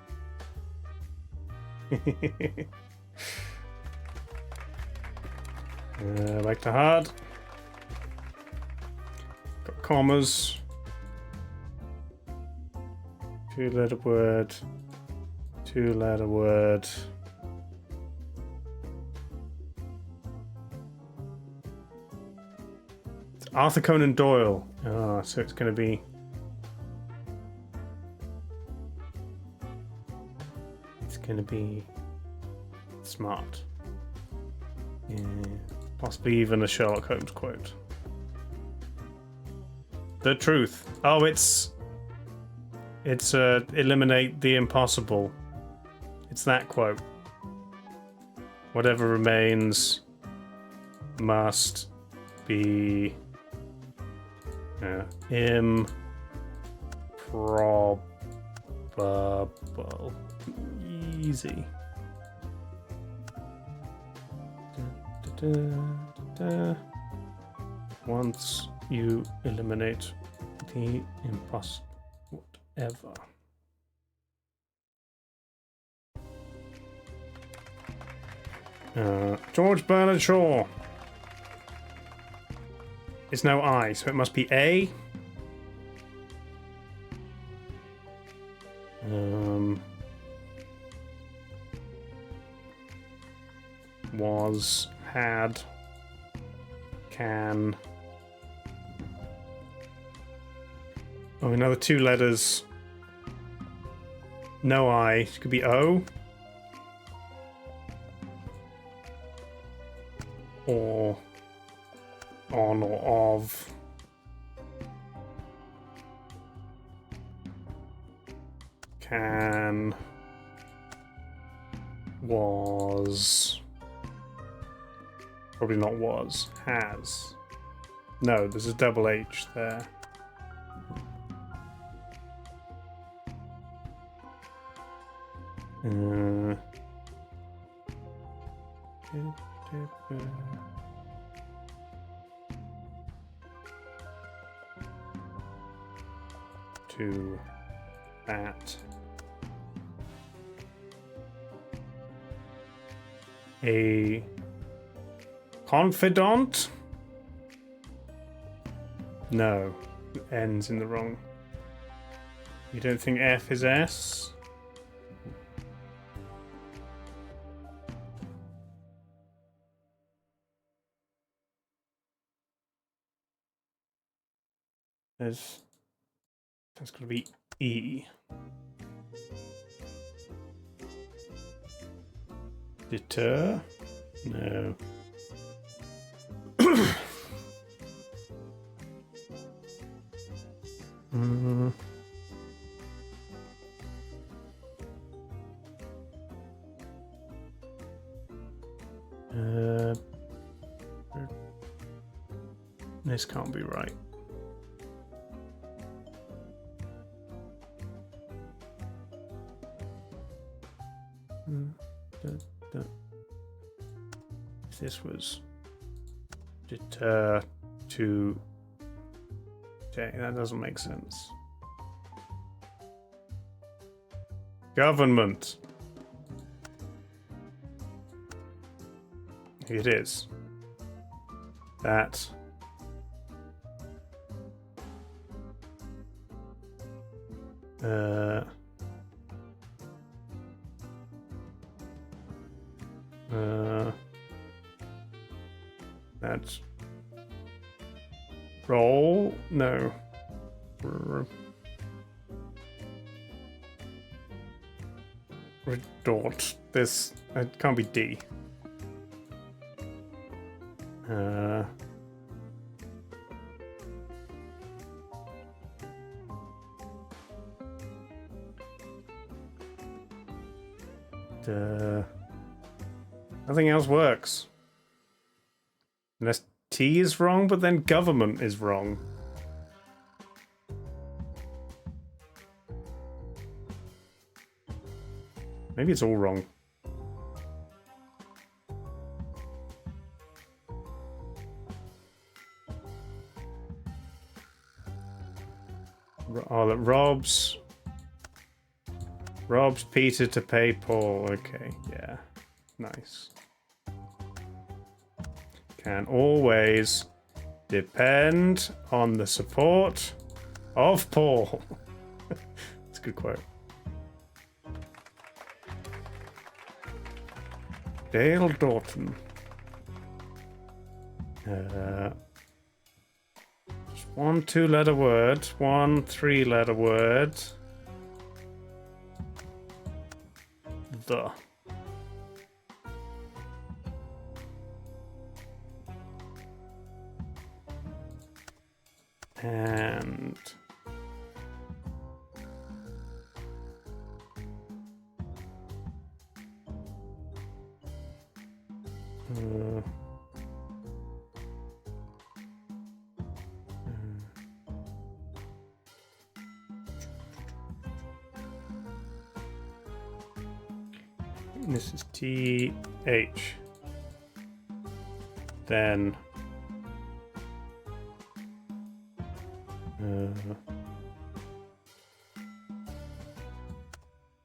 Back to hard. Got commas. Two-letter word. Two-letter word. It's Arthur Conan Doyle. Ah, so it's going to be... It's going to be smart. Yeah. Possibly even a Sherlock Holmes quote. The truth. Oh, it's eliminate the impossible. It's that quote. Whatever remains must be improbable. easy. Once you eliminate the impossible, whatever. George Bernard Shaw. It's no I, so it must be A. Was, had, can. Oh, another 2 letters. No I. It could be O. Or on or of. Can. Was. Probably not was. Has. No, there's a double H there. To that. A confidant? No, N's in the wrong. You don't think F is S? That's got to be E. Deter? No. This can't be right. If this was deter to okay, that doesn't make sense. Government. It is. That. That's roll? No. Redort. This it can't be D. Nothing else works. Unless T is wrong, but then government is wrong. Maybe it's all wrong. Oh, that robs Peter to pay Paul. Okay, yeah. Nice. Can always depend on the support of Paul. That's a good quote. Dale Dorton. Just 1 2-letter word, 1 3-letter word. The. And This is TH. Then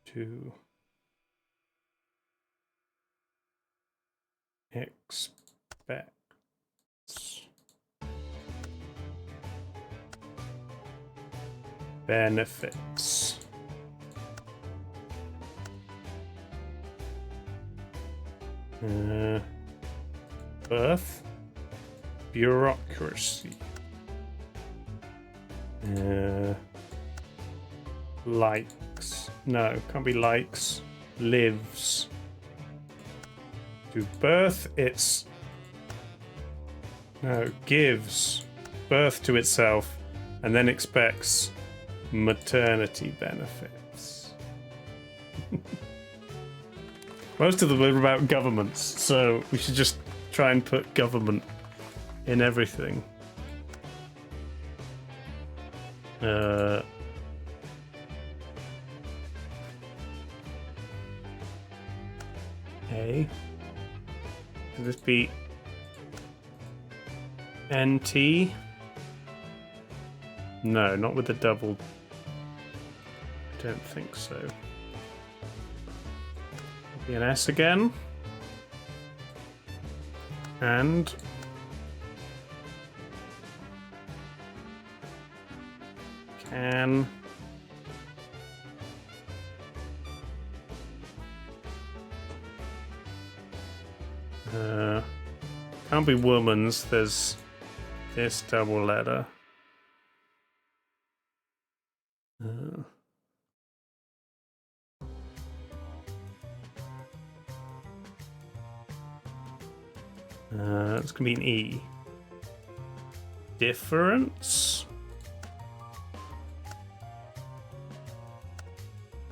to expects benefits. Birth, bureaucracy, likes, no, can't be likes, lives. To birth, it's, no, gives birth to itself and then expects maternity benefits. Most of them are about governments, so we should just try and put government in everything. A. Could this be NT? No, not with the double. I don't think so. Be an S again. And can can't be woman's, there's this double letter. It's gonna be an E. Difference.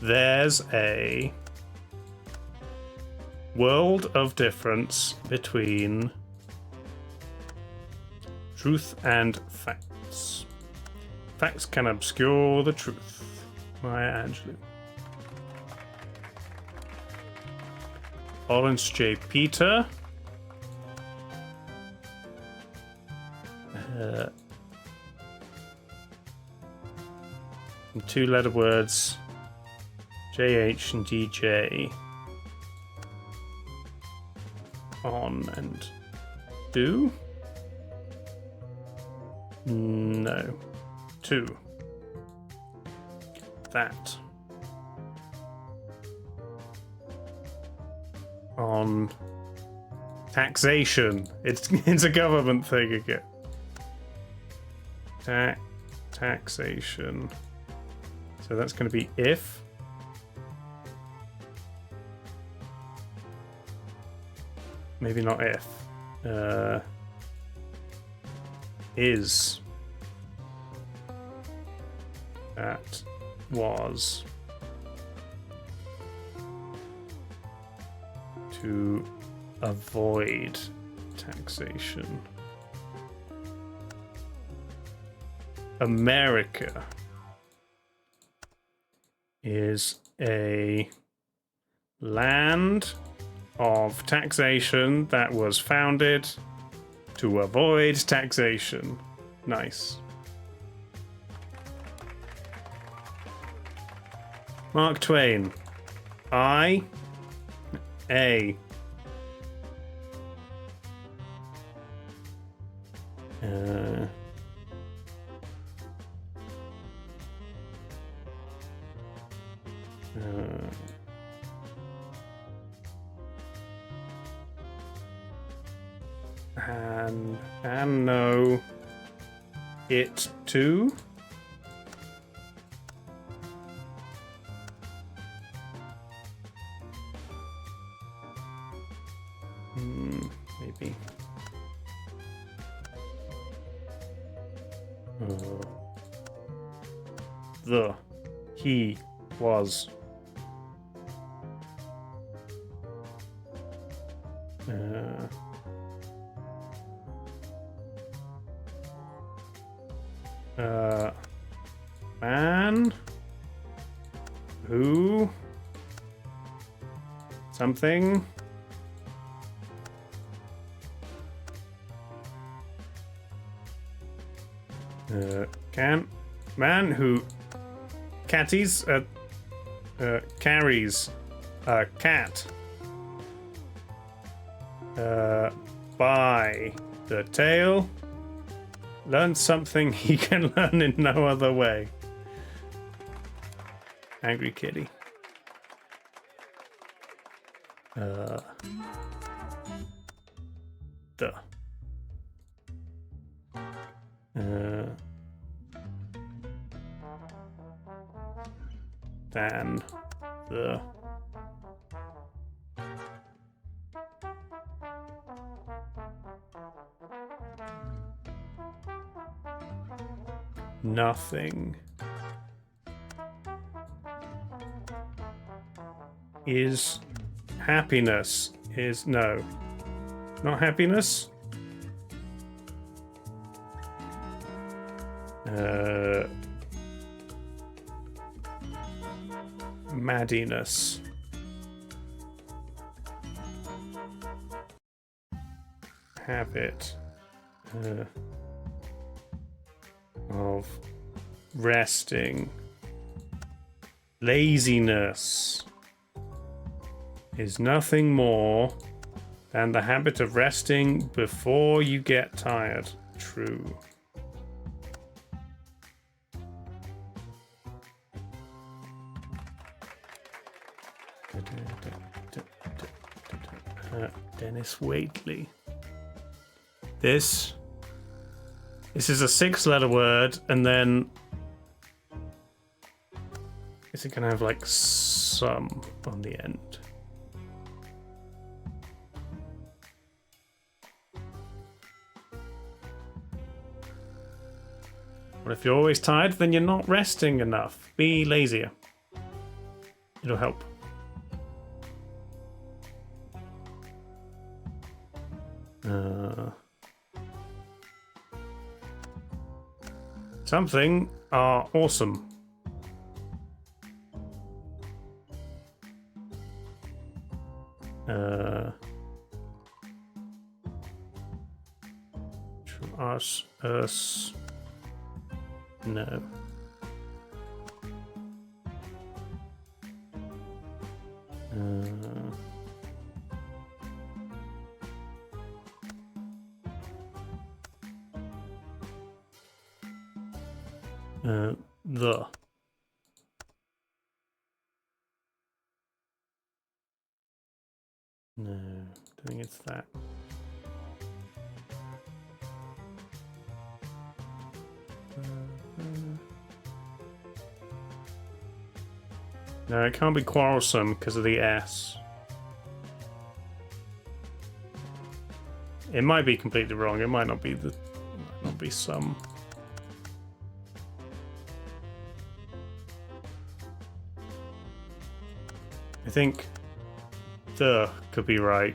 There's a world of difference between truth and facts. Facts can obscure the truth. Maya Angelou. Lawrence J. Peter. Two-letter words. JH and DJ. On and do. No. Two. That. On taxation. It's a government thing again. Taxation. So that's going to be if. Maybe not if. Is. That was. To avoid taxation. America is a land of taxation that was founded to avoid taxation. Nice. Mark Twain. A. And no. It too. Maybe. He was. Man who something. Man who carries a cat by the tail learns something he can learn in no other way. Angry kitty. Than the nothing is happiness is no, not happiness. Maddiness. Habit of resting. Laziness is nothing more than the habit of resting before you get tired. True. Dennis Waitley. This is a 6-letter word, and then is it gonna have like some on the end? But if you're always tired, then you're not resting enough. Be lazier. It'll help. Something are awesome. Us, no. The. No, I think it's that. No, it can't be quarrelsome because of the S. It might be completely wrong. It might not be the. Might not be some. I think the could be right.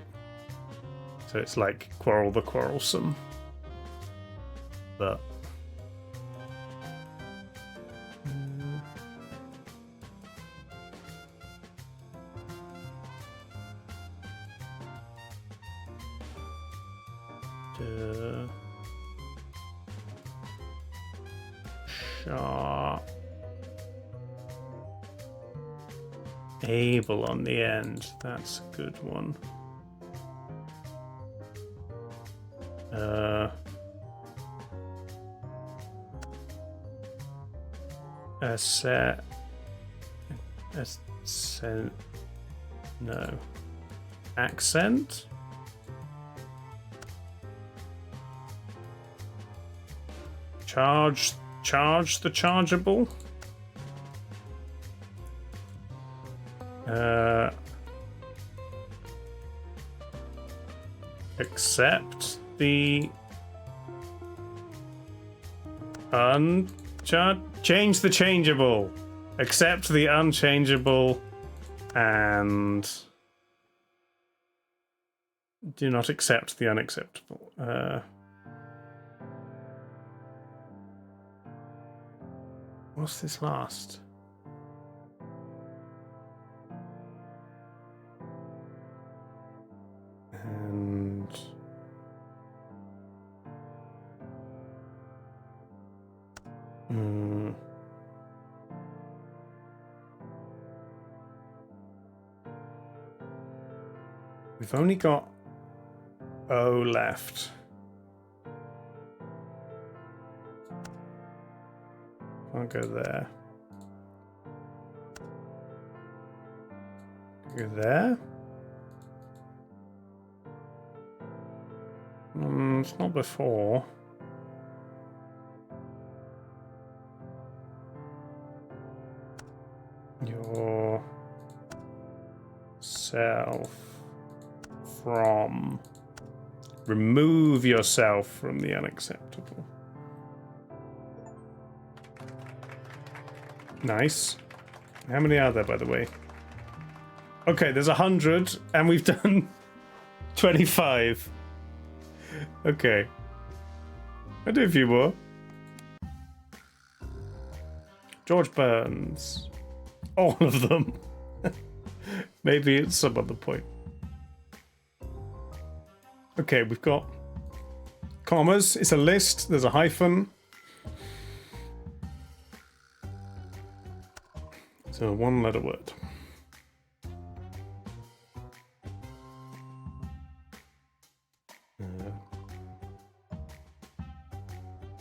So it's like quarrel the quarrelsome. But sharp. Able on the end. That's a good one. No. Accent? Charge the chargeable? Accept the change the changeable. Accept the unchangeable and do not accept the unacceptable. What's this last? We've only got O left. Can't go there. Go there? It's not before. Yourself from. Remove yourself from the unacceptable. Nice. How many are there, by the way? Okay, there's 100, and we've done 25. Okay. I'll do a few more. George Burns. All of them. Maybe at some other point. Okay, we've got commas. It's a list. There's a hyphen. So a one-letter word.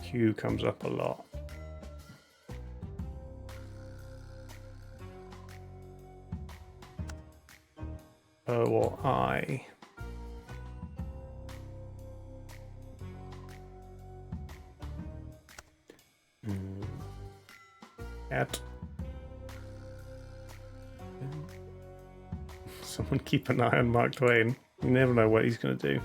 Q comes up a lot. O or I. At. Someone keep an eye on Mark Twain. You never know what he's going to do.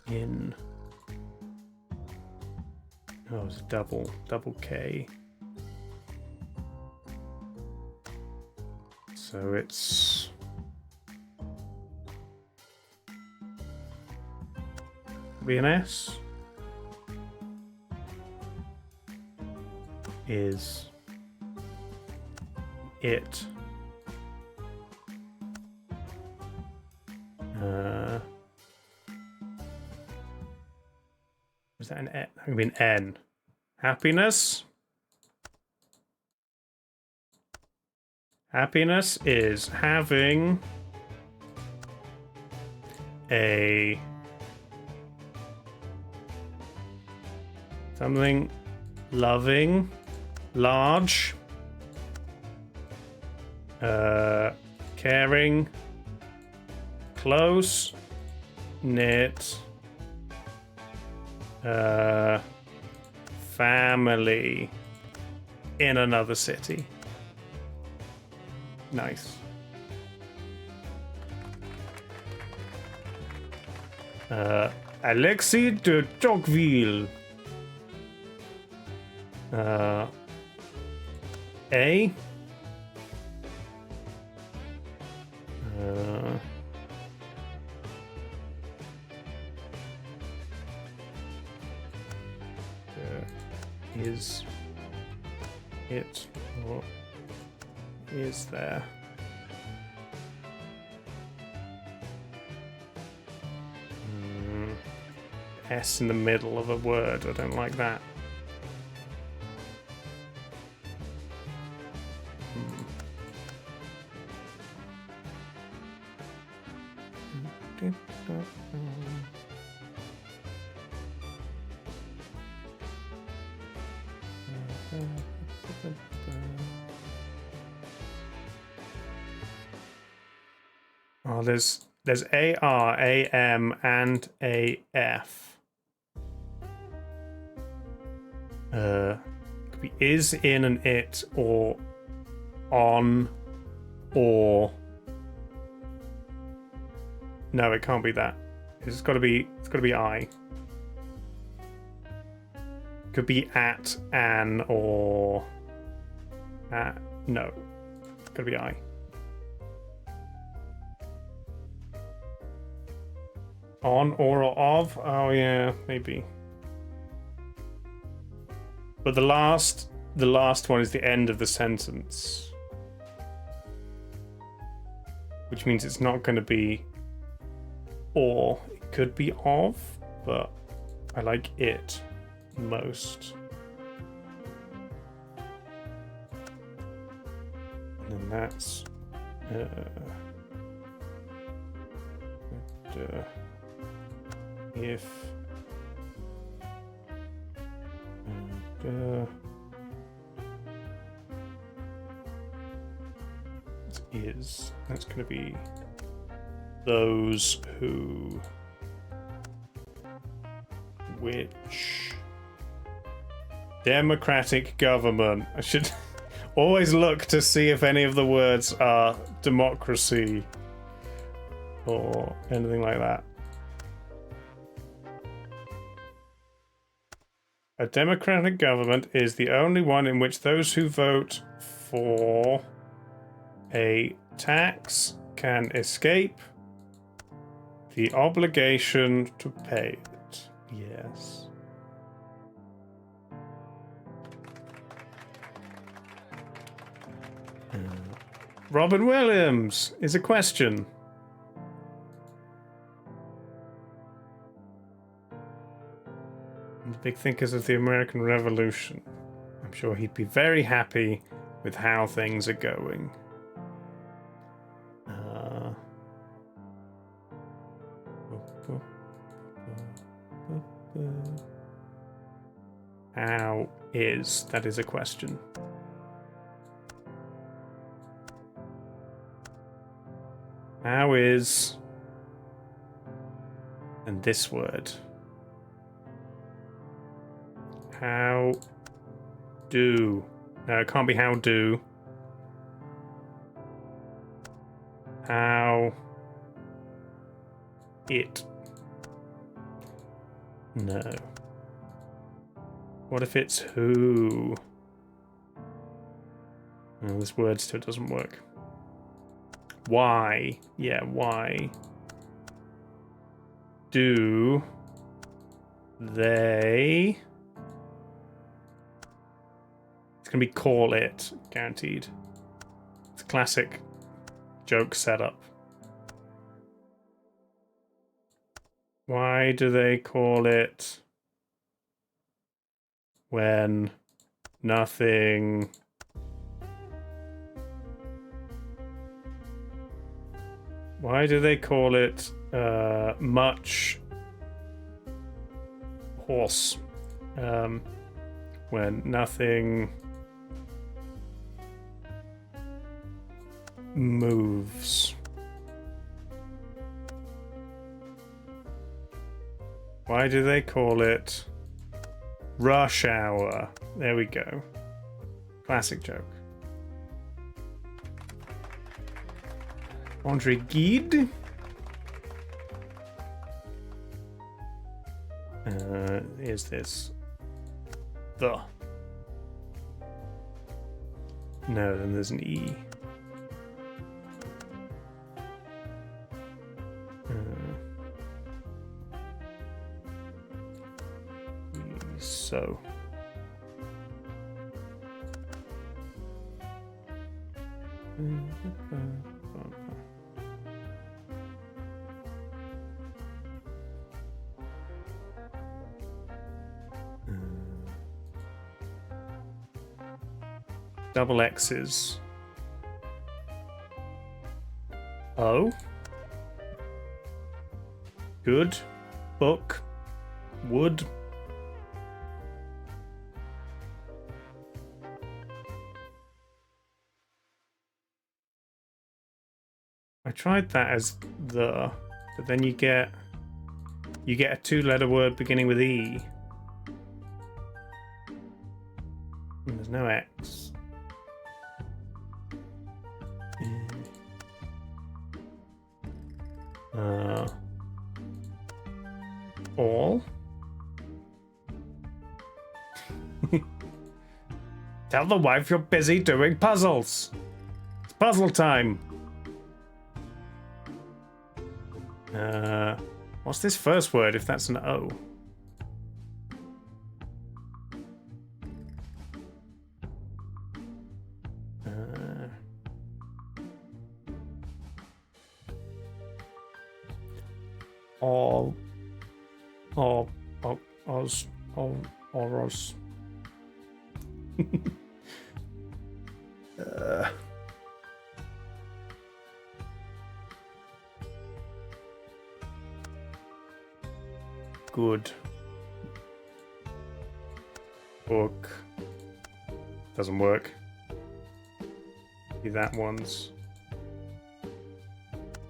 In. Oh, it's double K. So it's be an S. Is it is that an N? That could be an N. Happiness. Happiness is having a something loving, large, caring, close, knit, family in another city. Nice. Alexis de Tocqueville. A. Is it or is there? S in the middle of a word. I don't like that. Oh, there's AR, AM, and AF. Could be is, in, and it, or on, or no, it can't be that. It's got to be I. Could be at, an, or at. No, it's got to be I. On or of? Oh yeah, maybe. But the last one is the end of the sentence, which means it's not going to be or. It could be of, but I like it. most. And then that's if that's going to be those who which democratic government. I should always look to see if any of the words are democracy or anything like that. A democratic government is the only one in which those who vote for a tax can escape the obligation to pay it. Yes. Robin Williams is a question. The big thinkers of the American Revolution. I'm sure he'd be very happy with how things are going. How is? That is a question. How is? And this word. How do? No, it can't be how do. How it? No. What if it's who? Oh, this word still doesn't work. Why? Yeah, why do they? It's gonna be call it, guaranteed. It's a classic joke setup. Why do they call it when nothing why do they call it much horse when nothing moves? Why do they call it rush hour? There we go. Classic joke. Andre Gide. Is this the? No, then there's an E. So. Double X's. Oh. Good. Book. Wood. I tried that as the, but then you get a two-letter word beginning with E. And there's no X. All. Tell the wife you're busy doing puzzles. It's puzzle time. What's this first word if that's an O? Oros. Good. Book. Doesn't work. Be that one's.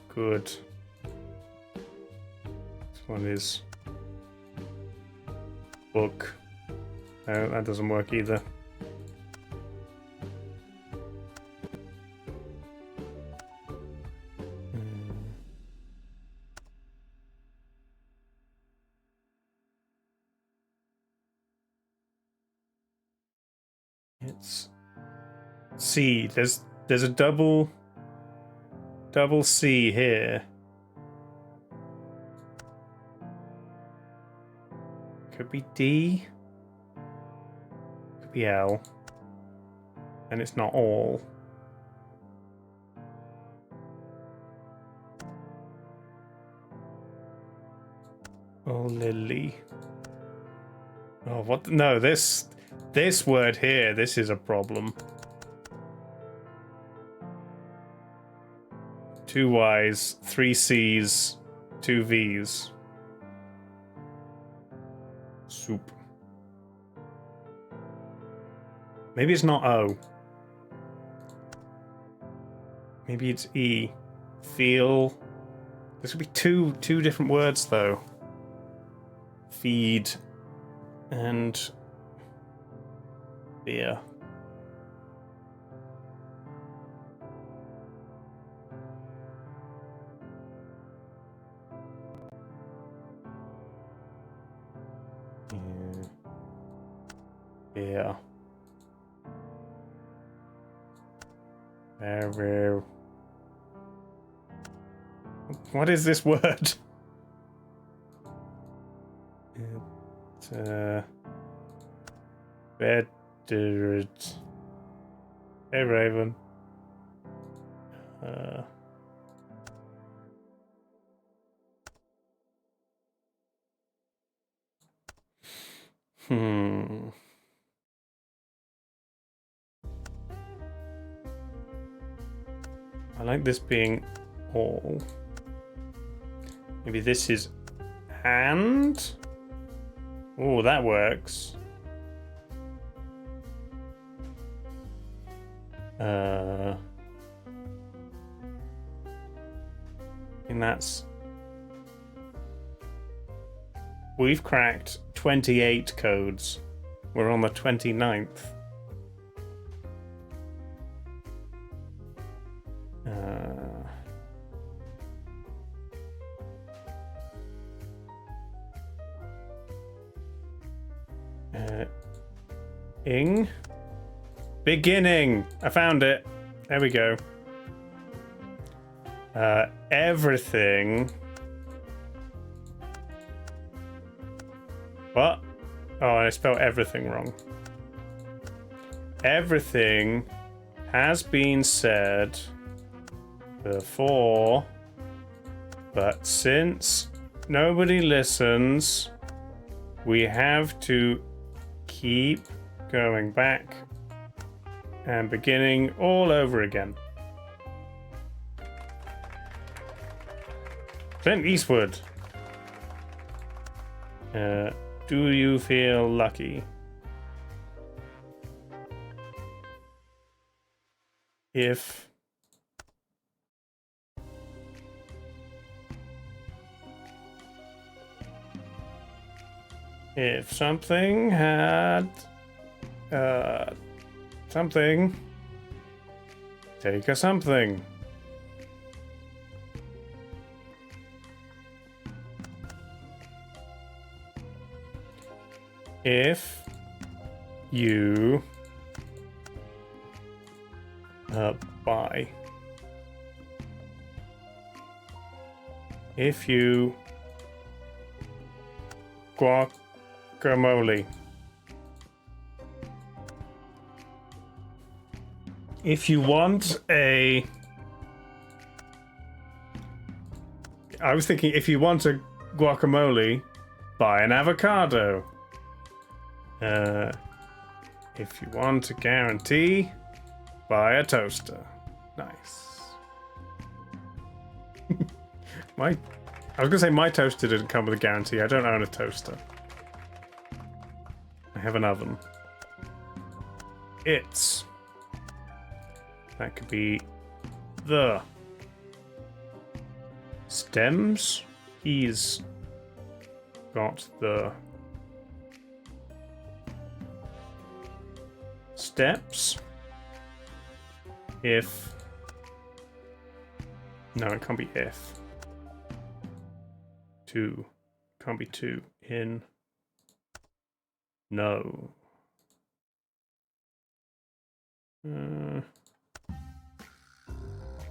Good. This one is book. No, that doesn't work either. It's C. There's a double C here. Could be D. Could be L. And it's not all. Oh, Lily. Oh, what? No, this word here, this is a problem. 2 Y's, 3 C's, 2 V's. Soup. Maybe it's not O. Maybe it's E. Feel. This would be two different words though. Feed and beer. Yeah. Very. What is this word? It's better. Hey, Raven. I like this being all. Maybe this is and. Oh, that works. And that's. We've cracked 28 codes. We're on the 29th. Ing. Beginning. I found it. There we go. Everything. What? Oh, I spelled everything wrong. Everything has been said before, but since nobody listens, we have to keep going back and beginning all over again. Clint Eastwood. Do you feel lucky? If something had something, take a something. If you buy. If you guacamole. If you want a... I was thinking if you want a guacamole, buy an avocado. If you want a guarantee, buy a toaster. Nice. I was gonna say my toaster didn't come with a guarantee. I don't own a toaster. I have an oven. It's. That could be the stems. He's got the steps. If. No, it can't be if. Two. Can't be two. In. No.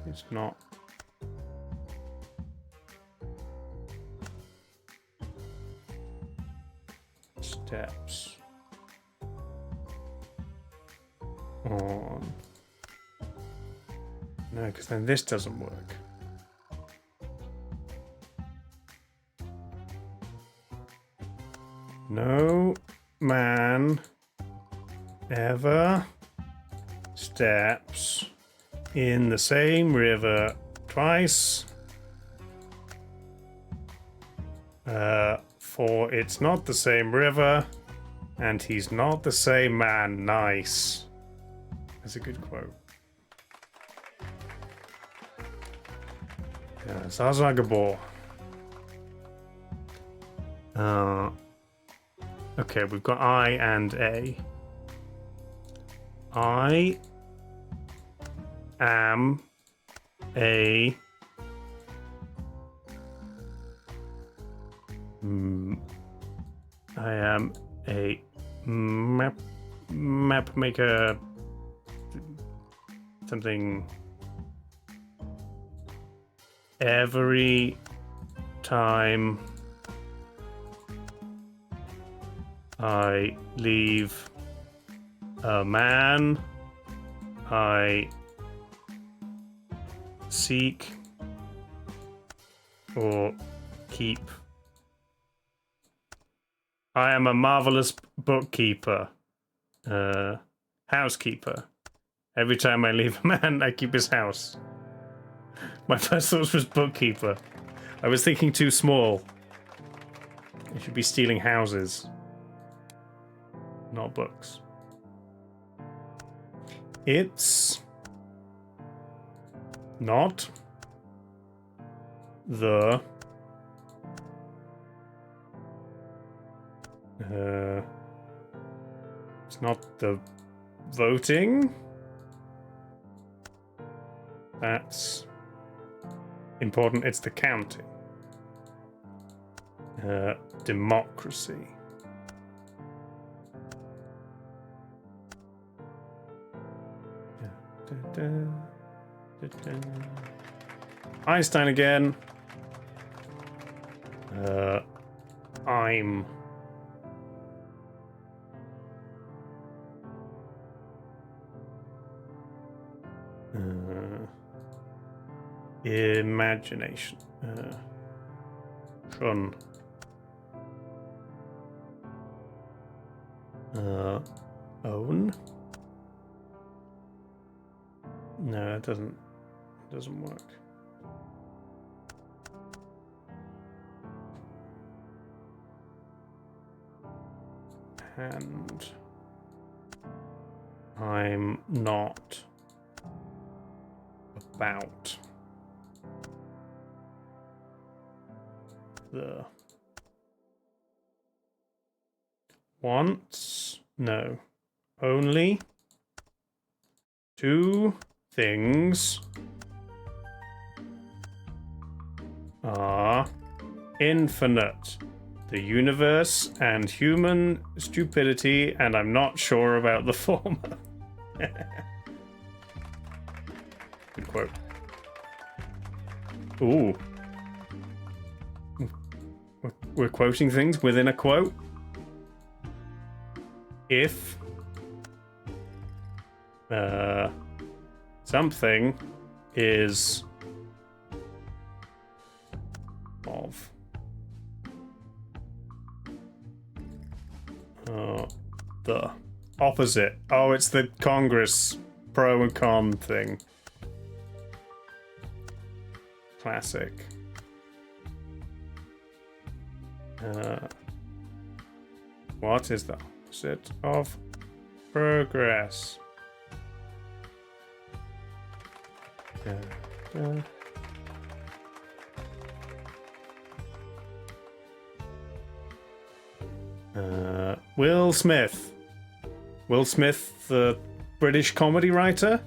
It's not. Steps. On. No, because then this doesn't work. No man ever steps in the same river twice, for it's not the same river, and he's not the same man. Nice. That's a good quote. Yeah, Zazagabor. Okay, we've got I and A. I am a map maker, something. Every time I leave a man, I seek or keep. I am a marvelous bookkeeper. Housekeeper. Every time I leave a man, I keep his house. My first thought was bookkeeper. I was thinking too small. I should be stealing houses, not books. It's not the it's not the voting. That's important. It's the counting. Democracy. Einstein again. I'm imagination. Schon. Own. No, it doesn't work. And I'm not about the once, no, only two things are infinite: the universe and human stupidity, and I'm not sure about the former. Good quote. Ooh. We're quoting things within a quote. If something is of The opposite. Oh, it's the Congress pro and con thing. Classic. What is the opposite of progress? Will Smith. Will Smith, the British comedy writer?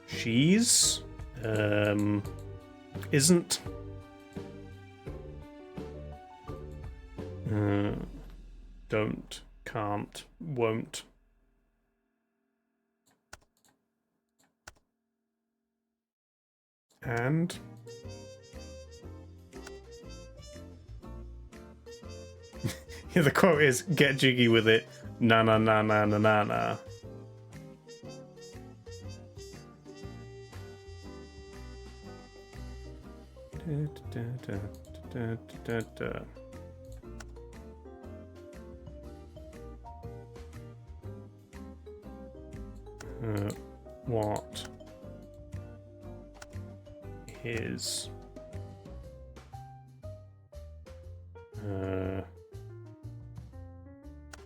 She's isn't. Don't, can't, won't. And yeah, the quote is "Get jiggy with it, na na na na na na na." What is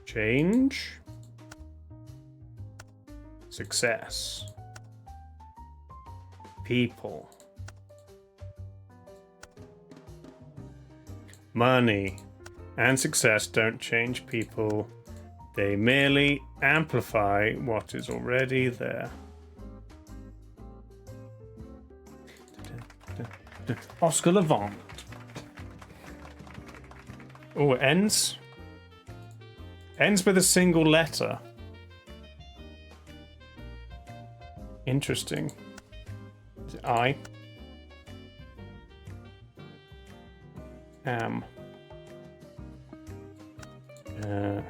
change, success, people, money, and success don't change people. They merely amplify what is already there. Oscar Levant. Oh, it ends with a single letter. Interesting. Is it I? Am. And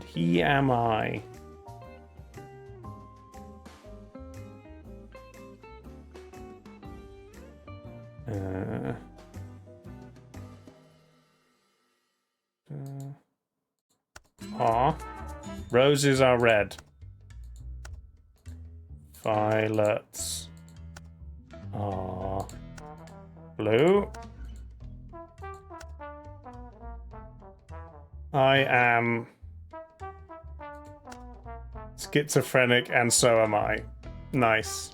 he am I. Roses are red. Violets are blue. I am schizophrenic and so am I. Nice.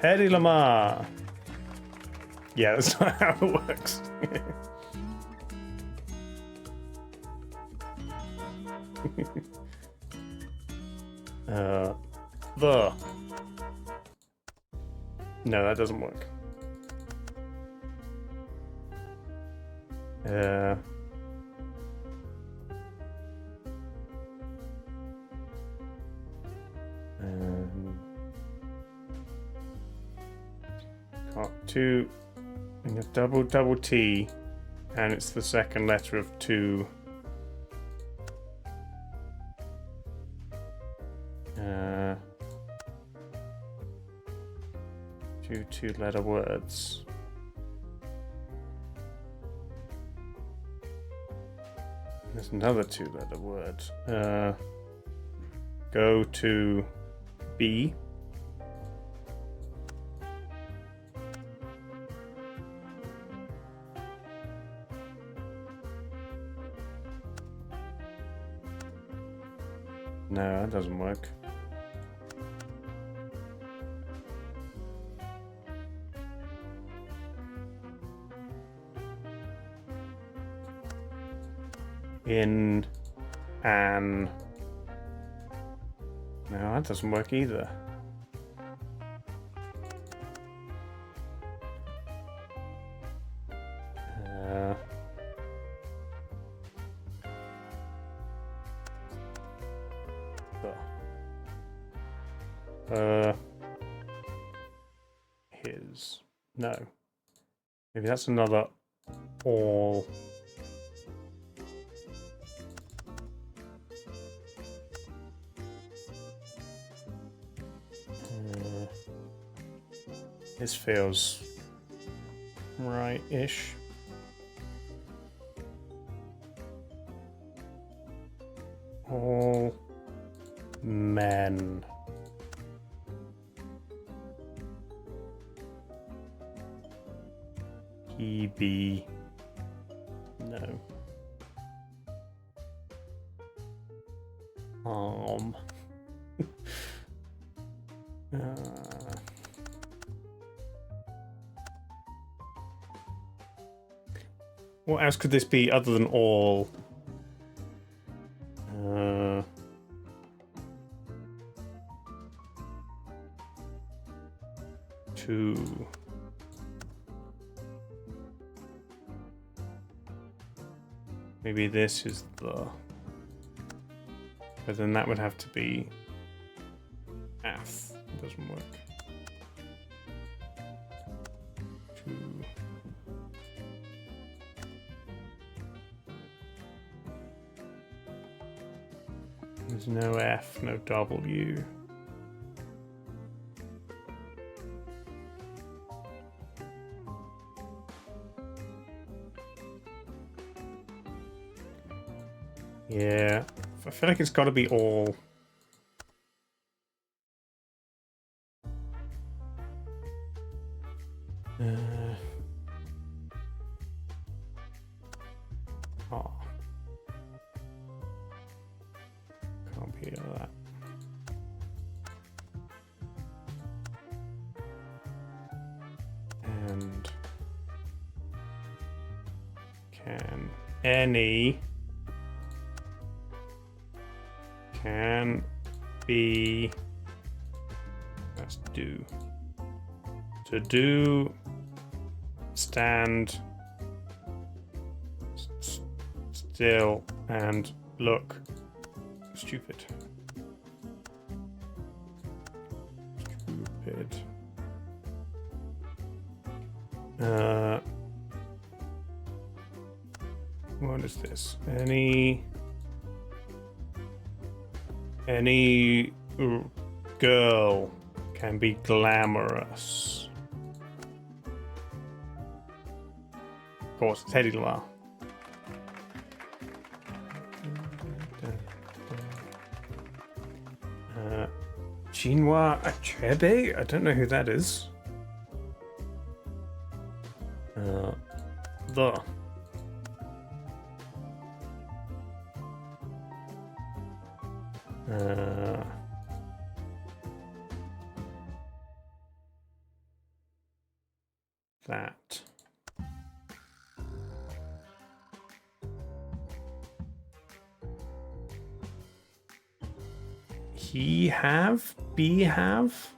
Hedy Lamar. Yeah, that's not how it works. The. No, that doesn't work. Got two, and a double T, and it's the second letter of two. Two-letter words. There's another two-letter word. Go to B. No, that doesn't work. In an. No, that doesn't work either. His. No. Maybe that's another all. This feels right-ish. All men. He be. No. What else could this be other than all? Two. Maybe this is the. But then that would have to be ath. It doesn't work. Two. There's no F, no W. Yeah, I feel like it's got to be all. Oh. Can't be all that. And can any can be, let's do, to do, stand still and look stupid. Stupid. What is this? Any girl can be glamorous. Of course, it's Hedy Lamar. Chinua Achebe? I don't know who that is. The. That. He have? Be have?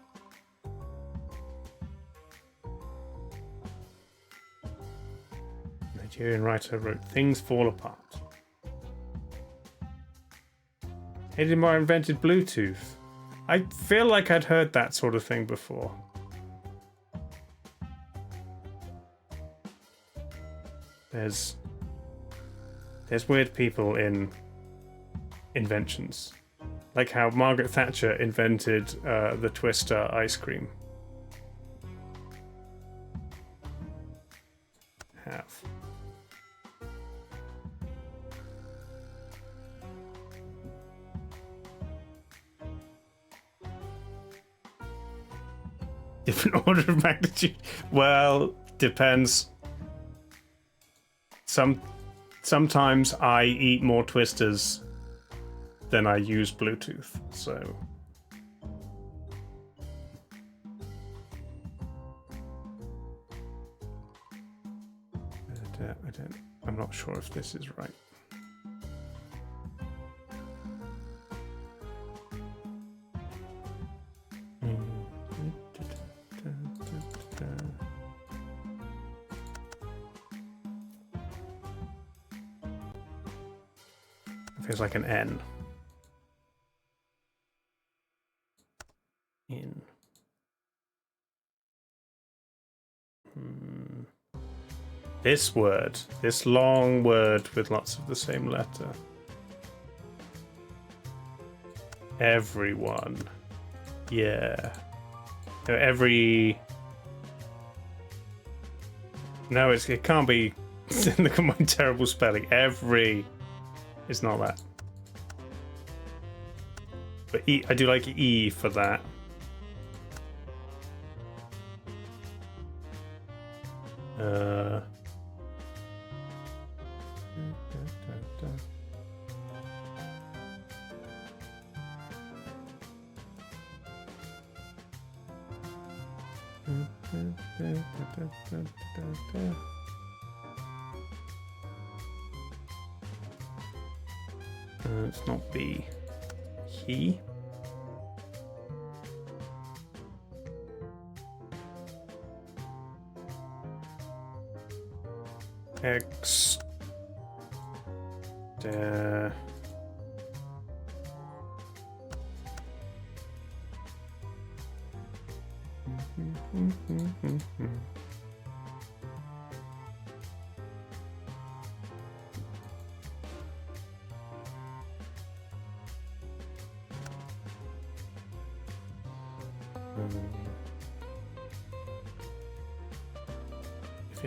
Nigerian writer wrote Things Fall Apart. Edinburgh invented Bluetooth. I feel like I'd heard that sort of thing before. There's weird people in inventions. Like how Margaret Thatcher invented the Twister ice cream. Have. Different order of magnitude. Well, depends. Sometimes I eat more Twisters than I use Bluetooth, so. I'm not sure if this is right. It feels like an N. In. This word. This long word with lots of the same letter. Everyone. Yeah. No, every... No, it can't be... Look at my terrible spelling. Every... It's not that. But E, I do like E for that. It's not B. He. X.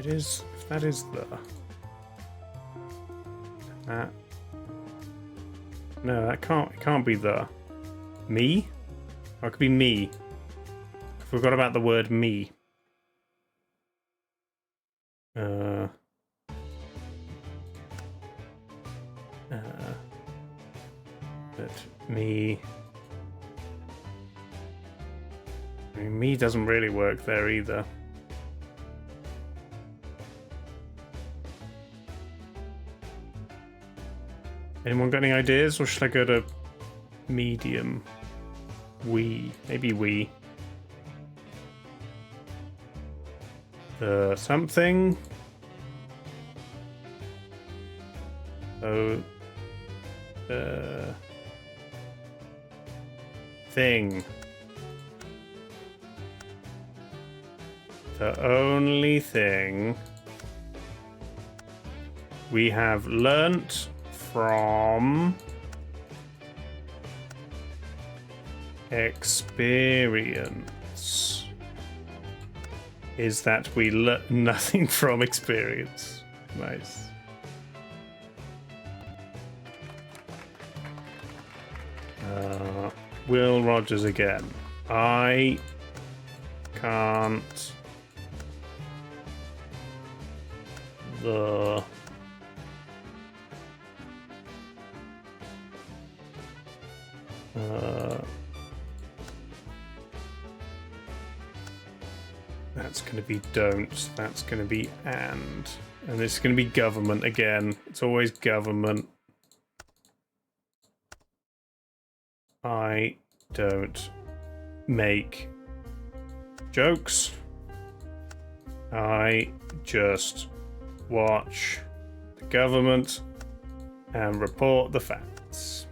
If that is the that no, that can't be the me. Or it could be me. I forgot about the word me. But me. I mean, me doesn't really work there either. Anyone got any ideas, or should I go to medium? We. Maybe we. Something. Oh. Thing. The only thing we have learnt from experience is that we learn nothing from experience. Nice. Will Rogers again. I can't. That's going to be don't. That's going to be and this is going to be government again. It's always government. I don't make jokes. I just watch the government and report the facts.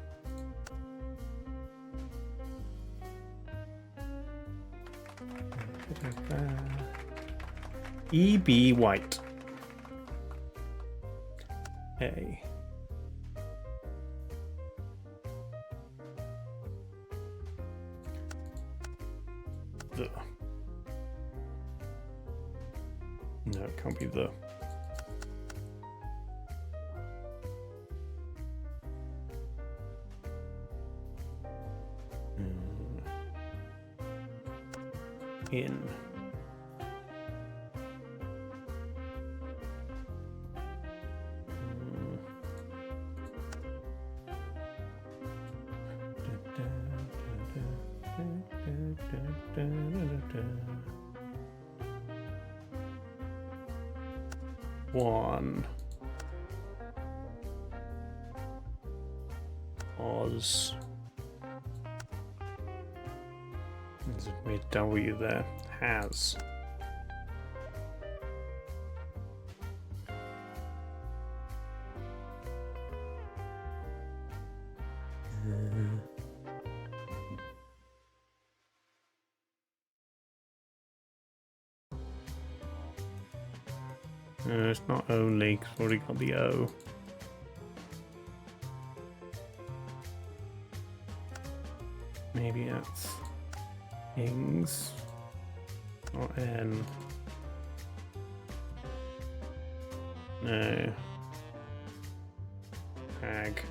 E.B. White. A. The. No, it can't be the. In. One. Oz. There's a weird W there. Has. It's not only, 'cause we've already got the O. Maybe that's Ings. Not N. No. Ag.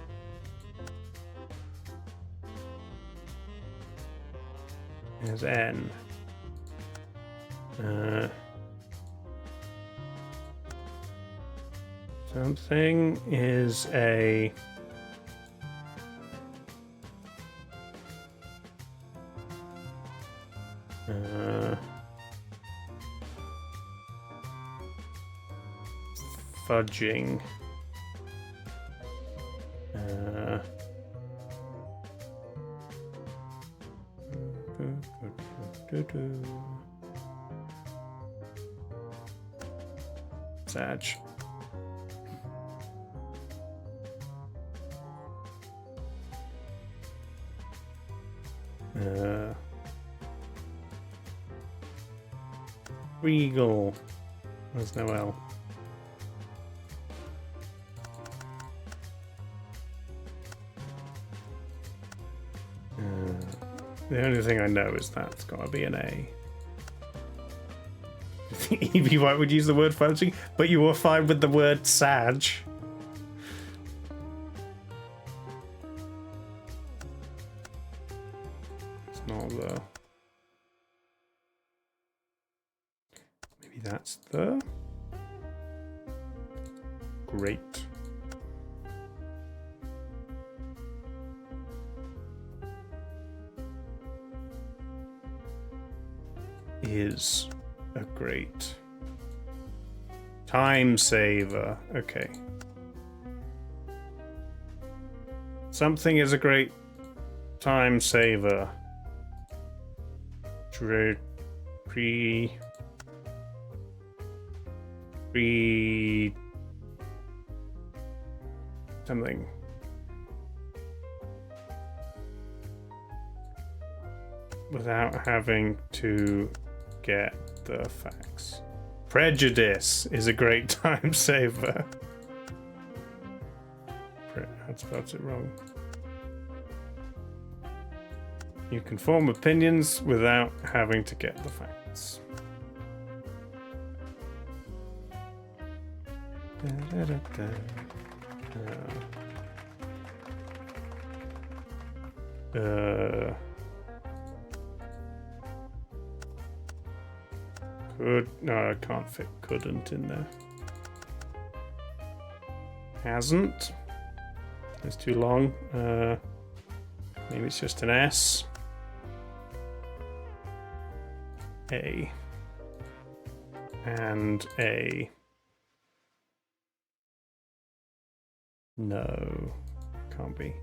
There's N. Something is a fudging. Sag. Regal. There's no L. The only thing I know is that's got to be an A. Evie White would use the word fudging, but you were fine with the word sag. It's not the... Maybe that's the... Great. Is a great time saver. Okay. Something is a great time saver. Pre something. Without having to get the facts. Prejudice is a great time saver. I spelled it wrong. You can form opinions without having to get the facts. Could, no, I can't fit couldn't in there. Hasn't. It's too long. Maybe it's just an S. A. And A. No. Can't be.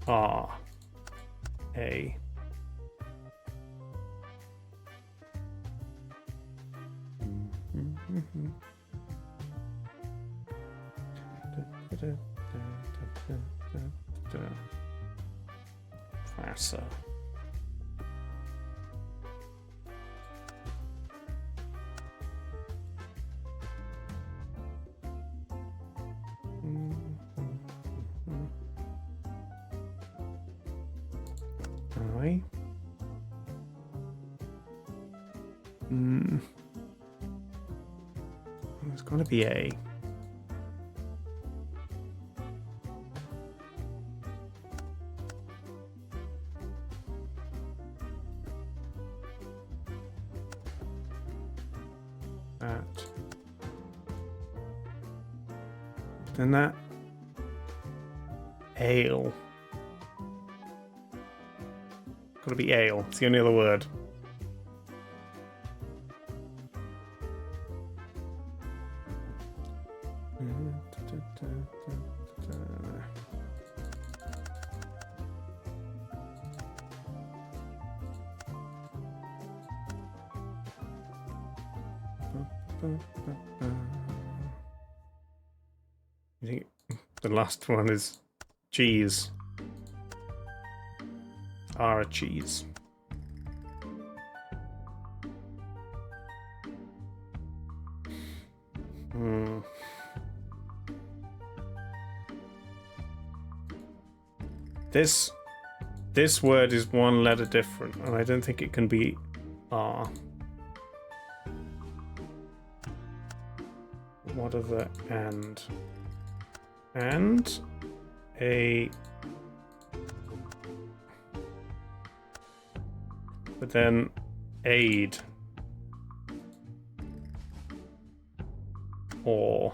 R. A. Faster. I. It's got to be A. Then that ale. Gotta be ale. It's the only other word. I think the last one is cheese. Are a cheese. Hmm. This word is one letter different, and I don't think it can be R. What are the and? And a. But then aid. Or.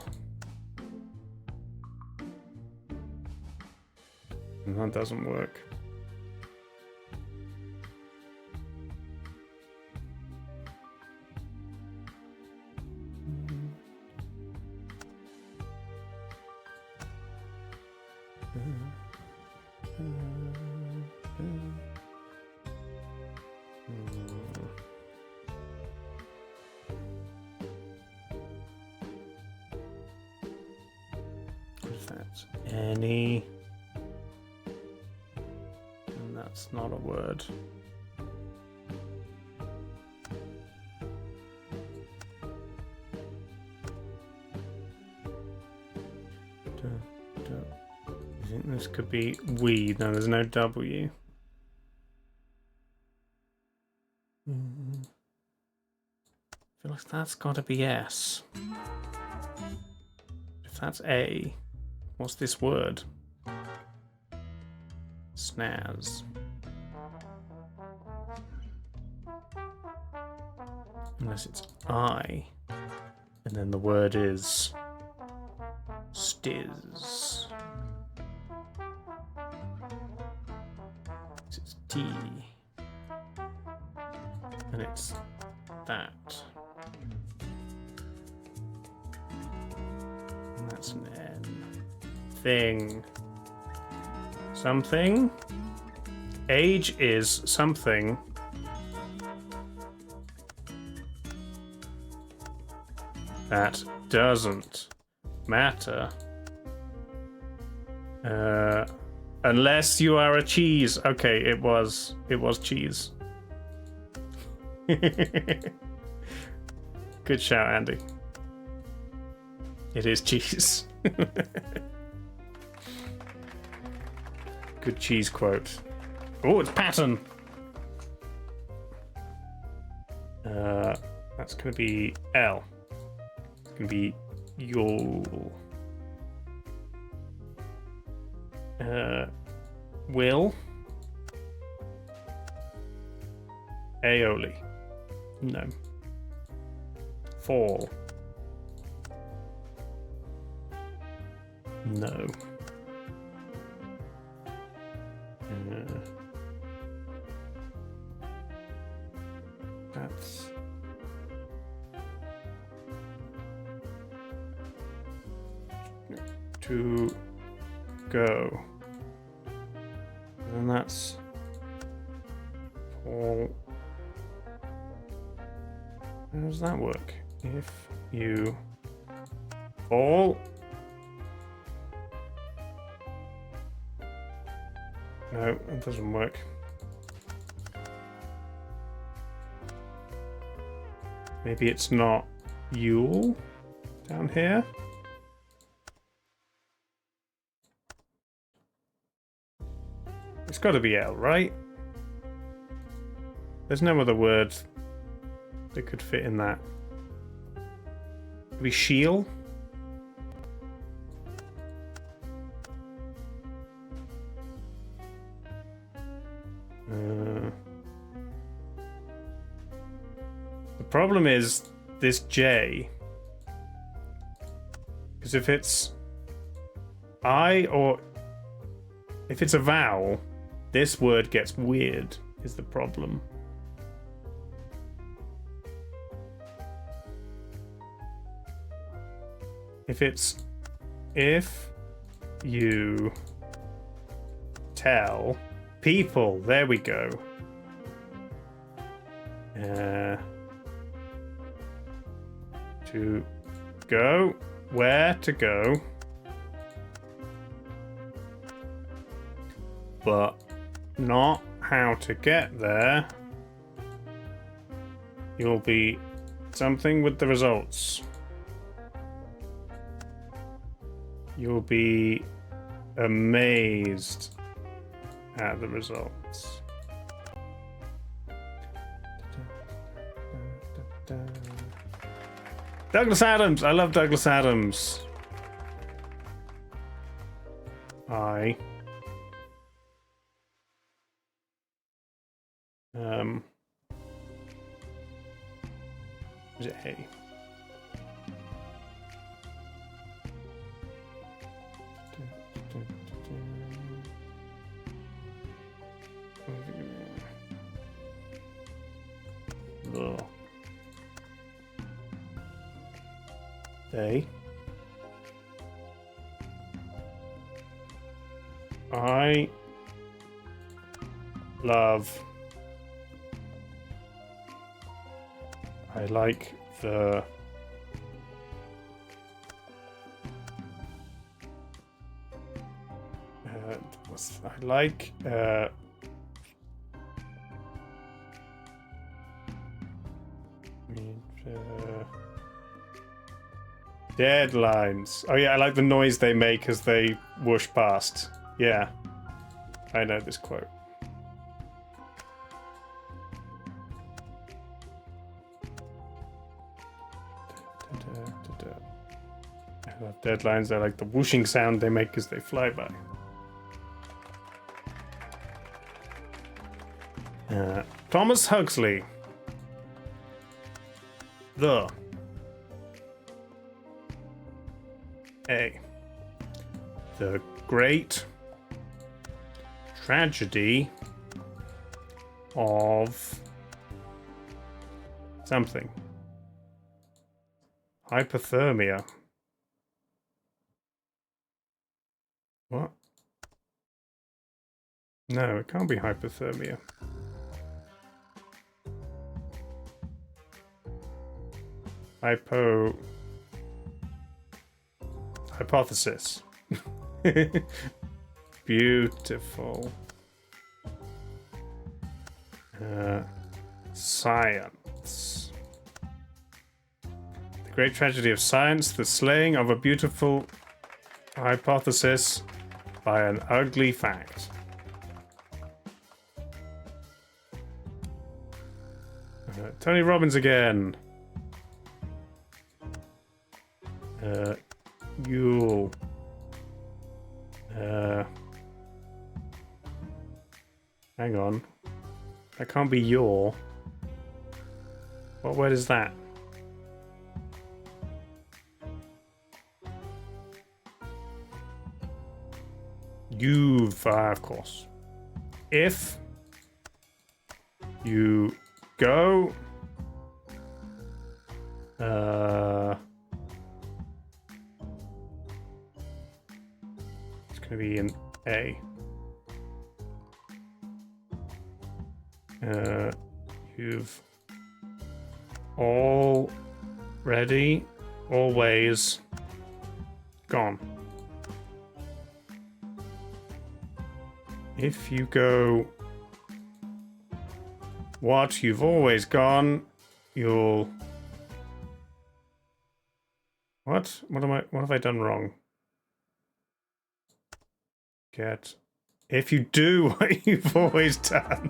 And that doesn't work. If that's any, and that's not a word. I think this could be we. No, there's no W. I feel like that's got to be S. If that's A, what's this word? Snaz. Unless it's I, and then the word is stiz. It's T, and it's that. And that's an N. Thing. Something. Age is something. That doesn't matter. Unless you are a cheese. Okay, it was cheese. Good shout, Andy. It is cheese. Good cheese quote. Oh, it's pattern. That's gonna be L. It's gonna be Yule. Will. Aioli. No. Fall. No. That's to go. And that's fall. How does that work? If you fall. No, it doesn't work. Maybe it's not Yule down here. It's got to be L, right? There's no other word that could fit in that. Maybe Shield? The problem is this J. Because if it's I or if it's a vowel, this word gets weird, is the problem. If you tell people, there we go. To go, where to go, but not how to get there, you'll be something with the results. You'll be amazed at the results. Douglas Adams! I love Douglas Adams. Is it A? They. I love. I like the. I like. Deadlines. Oh yeah, I like the noise they make as they whoosh past. Yeah, I know this quote. I love deadlines. I like the whooshing sound they make as they fly by. Thomas Huxley. The A. The great tragedy of something. Hypothermia. What? No, it can't be hypothermia. Hypothesis. Beautiful. Science. The great tragedy of science, the slaying of a beautiful hypothesis by an ugly fact. Tony Robbins again. Yule. Hang on. That can't be your. What word is that? You've, of course. If you go. It's going to be an A. You've already, always gone. If you go what you've always gone, you'll. What have I done wrong? Get. If you do what you've always done.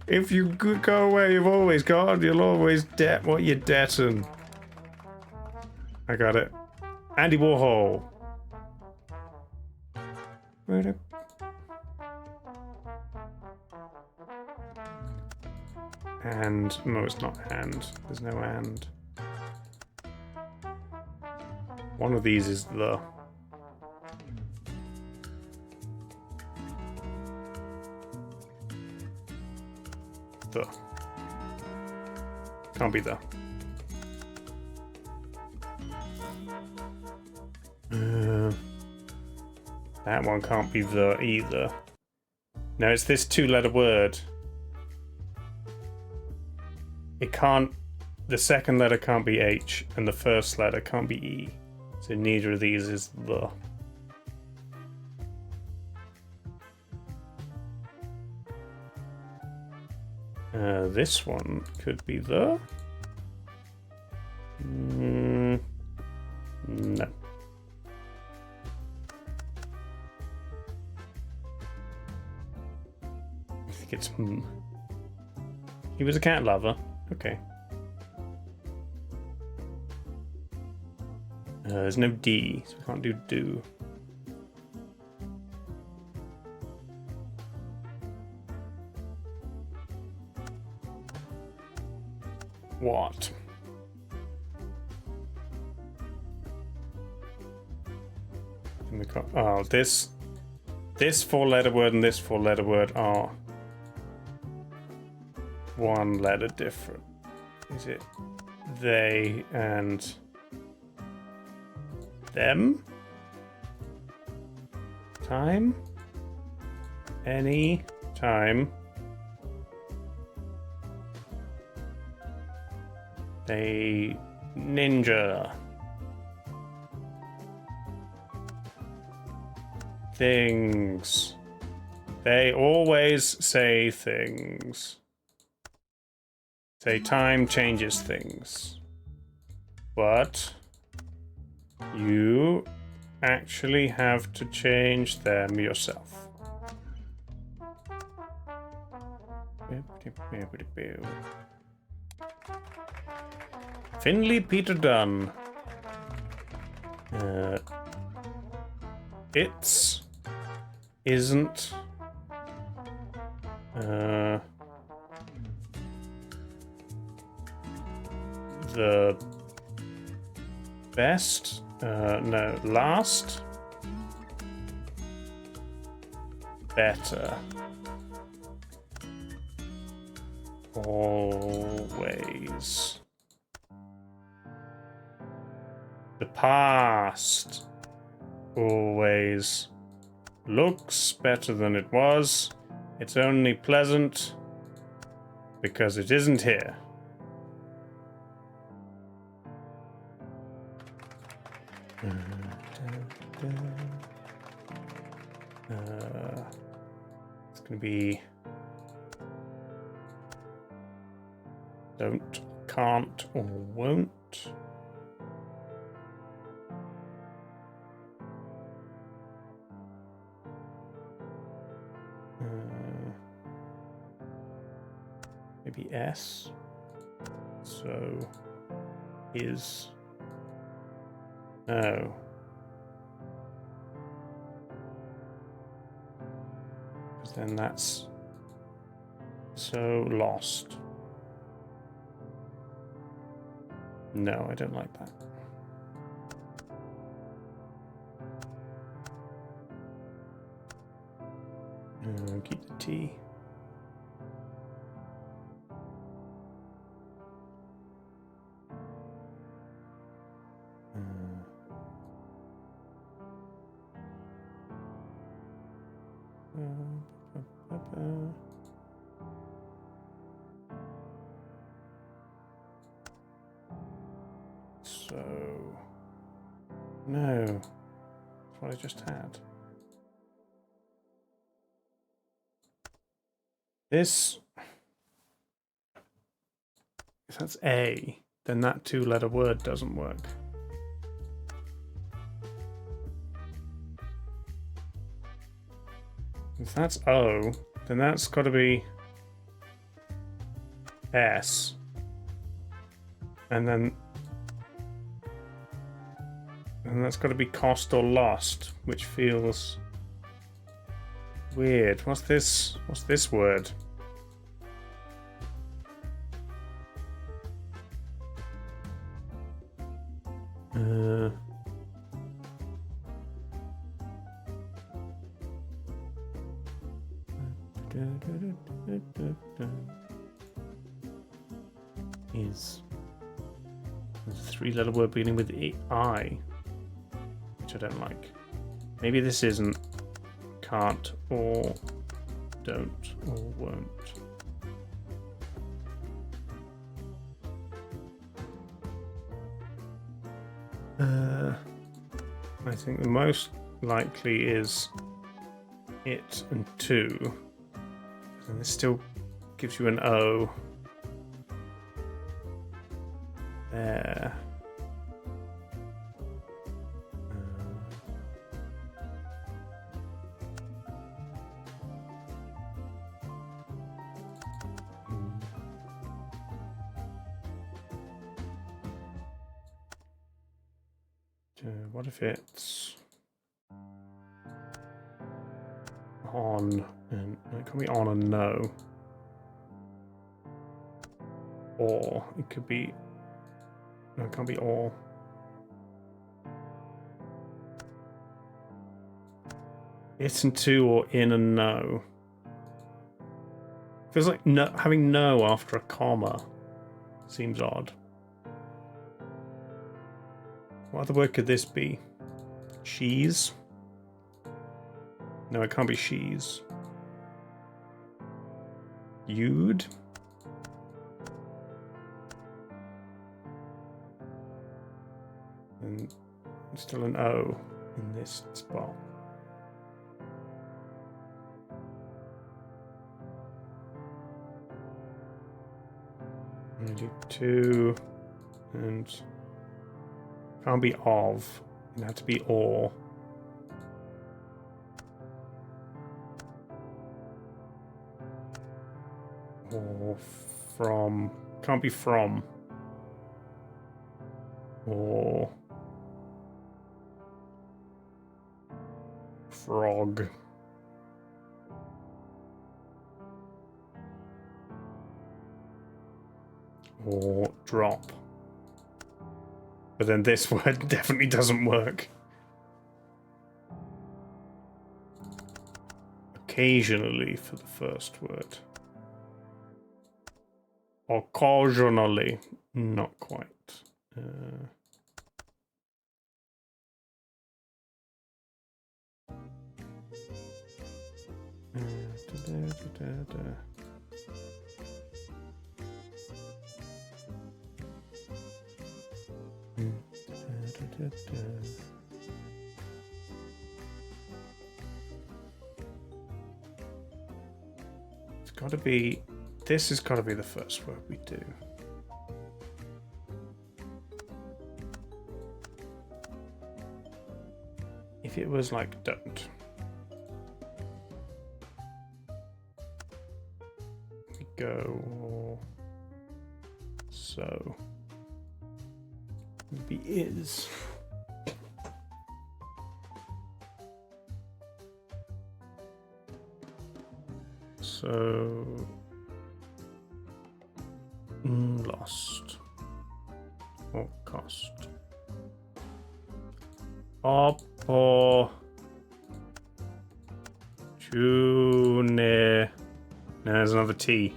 If you go where you've always gone, you'll always debt what you're debting. I got it. Andy Warhol. And no, it's not and. There's no and. One of these is the. The. Can't be the. That one can't be the either. No, it's this two-letter word. It can't. The second letter can't be H, and the first letter can't be E. So neither of these is the. This one could be the. think it's hmm. He was a cat lover. Okay. There's no D, so we can't do do. What? Oh, this 4-letter word and this 4-letter word are 1 letter different. Is it they and them? Time? Any time they ninja things. They always say things. Say time changes things. But you actually have to change them yourself. Finley Peter Dunn. It's isn't the best. No, last. Better. Always. The past always looks better than it was. It's only pleasant because it isn't here. It's gonna be don't, can't, or won't. Maybe S. So is no. Because then that's so lost. No, I don't like that. Keep the T. So, no, that's what I just had. This, if that's A, then that 2-letter word doesn't work. If that's O, then that's got to be S. And that's got to be cost or lost, which feels weird. What's this? What's this word? Is a 3-letter word beginning with I, which I don't like. Maybe this isn't can't or don't or won't. I think the most likely is it and 2. And this still gives you an O. There. What if it's on and it can be on and no, or it could be no, it can't be or. It and to or in and no. Feels like no, having no after a comma seems odd. What other word could this be? She's? No, it can't be she's. You'd? And still an O in this spot. Do two and can't be of. It have to be or. Or from. Can't be from. Or frog. Or drop. But then this word definitely doesn't work. Occasionally for the first word. Occasionally. Not quite. It's got to be. This has got to be the first word we do. If it was like don't. We go. So. Maybe is. So. Lost. Or cost. Opportunity. No, there's another T.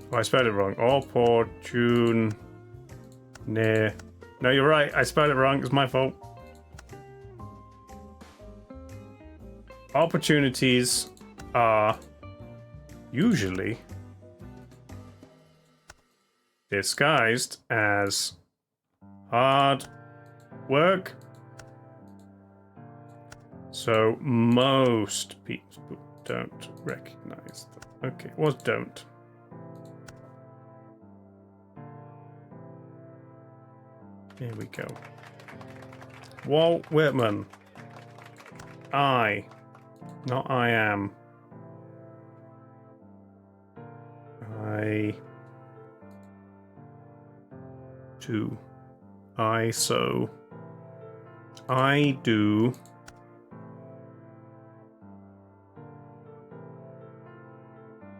Oh, I spelled it wrong. Opportune. No, you're right. I spelled it wrong. It's my fault. Opportunities are usually disguised as hard work. So most people don't recognize them. Okay, it was don't. Here we go. Walt Whitman. Not I am. I do. I so. I do.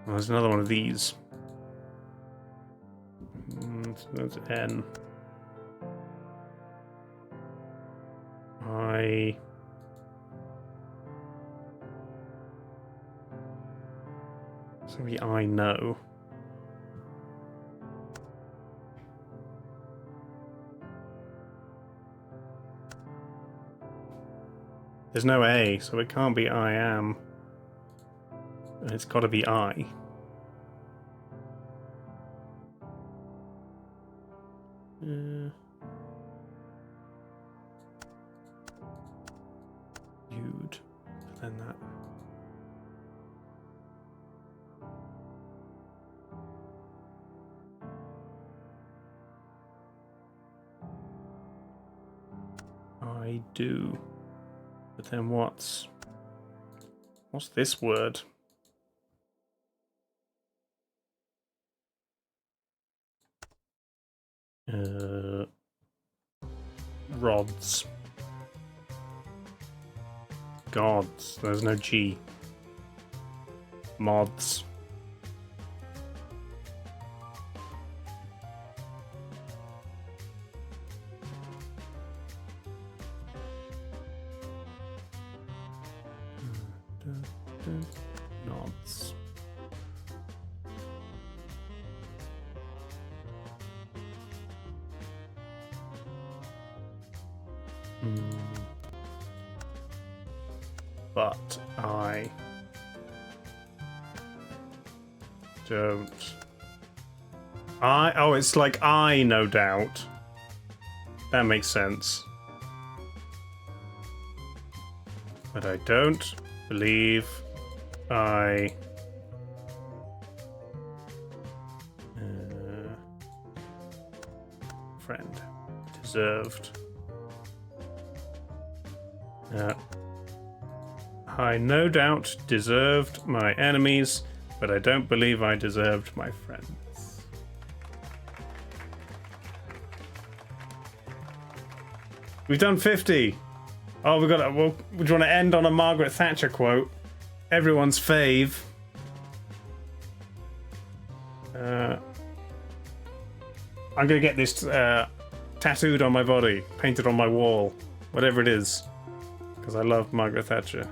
Oh, there's another one of these. That's N. So maybe I know. There's no A, so it can't be I am. It's got to be I. You'd. Then that. they do. But then what's this word? Rods. Gods. There's no G. Mods. Nods. But I don't. Oh, it's like I, no doubt. That makes sense. But I don't believe I friend deserved. I no doubt deserved my enemies, but I don't believe I deserved my friends. We've done 50. Oh, we got. Well, do you want to end on a Margaret Thatcher quote? Everyone's fave. I'm gonna get this tattooed on my body, painted on my wall, whatever it is, because I love Margaret Thatcher.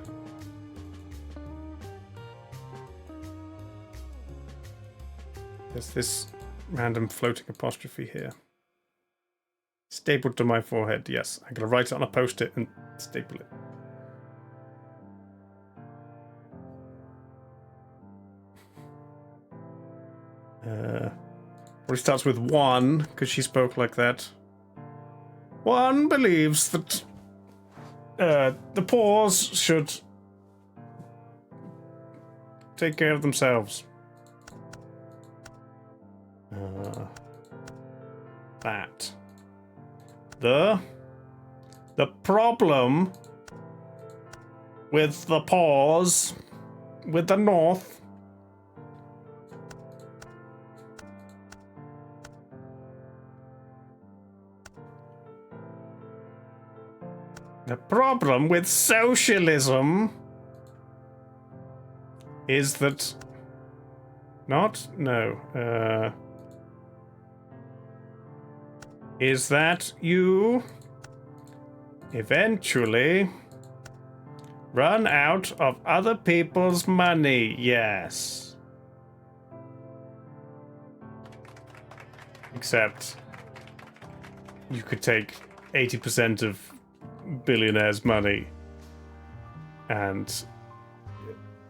There's this random floating apostrophe here. Stapled to my forehead, yes. I'm gonna write it on a post-it and staple it. Probably starts with one, because she spoke like that. One believes that the poor should take care of themselves. That. The problem with the pause with the North the problem with socialism is that is that you eventually run out of other people's money. Yes. Except you could take 80% of billionaires' money and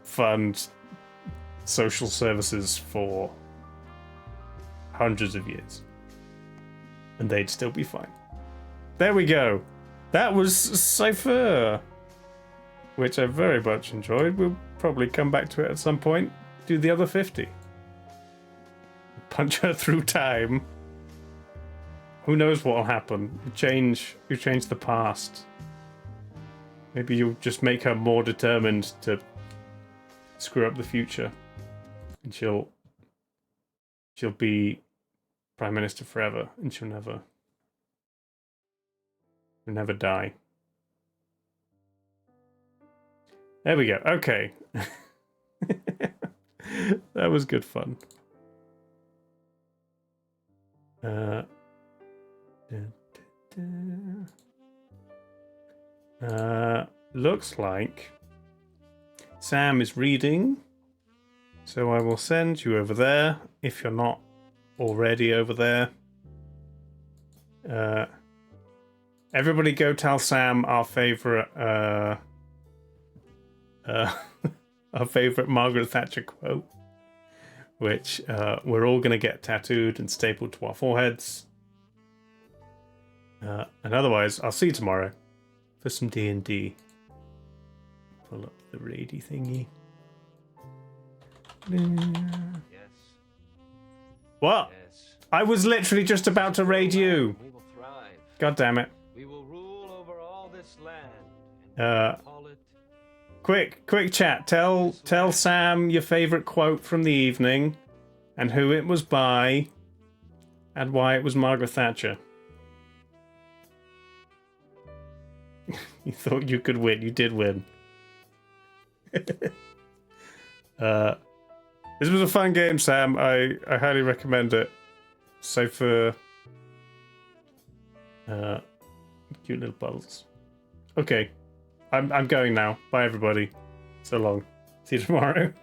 fund social services for hundreds of years. And they'd still be fine. There we go. That was Cipheur, which I very much enjoyed. We'll probably come back to it at some point. Do the other 50. Punch her through time. Who knows what'll happen? You change the past. Maybe you'll just make her more determined to screw up the future, and she'll be Prime Minister forever, and she'll never die. There we go. Okay. That was good fun. Looks like Sam is reading, so I will send you over there if you're not already over there. Everybody go tell Sam our favorite our favorite Margaret Thatcher quote, which we're all gonna get tattooed and stapled to our foreheads. And otherwise, I'll see you tomorrow for some D&D. Pull up the raidy thingy. Yes. What? Yes. I was literally just about to raid you. We will thrive. God damn it. We will rule over all this Call it Quick chat. Tell Sam your favorite quote from the evening, and who it was by, and why it was Margaret Thatcher. You thought you could win. You did win. This was a fun game, Sam. I highly recommend it. Cipheur. Cute little puzzles. Okay. I'm going now. Bye, everybody. So long. See you tomorrow.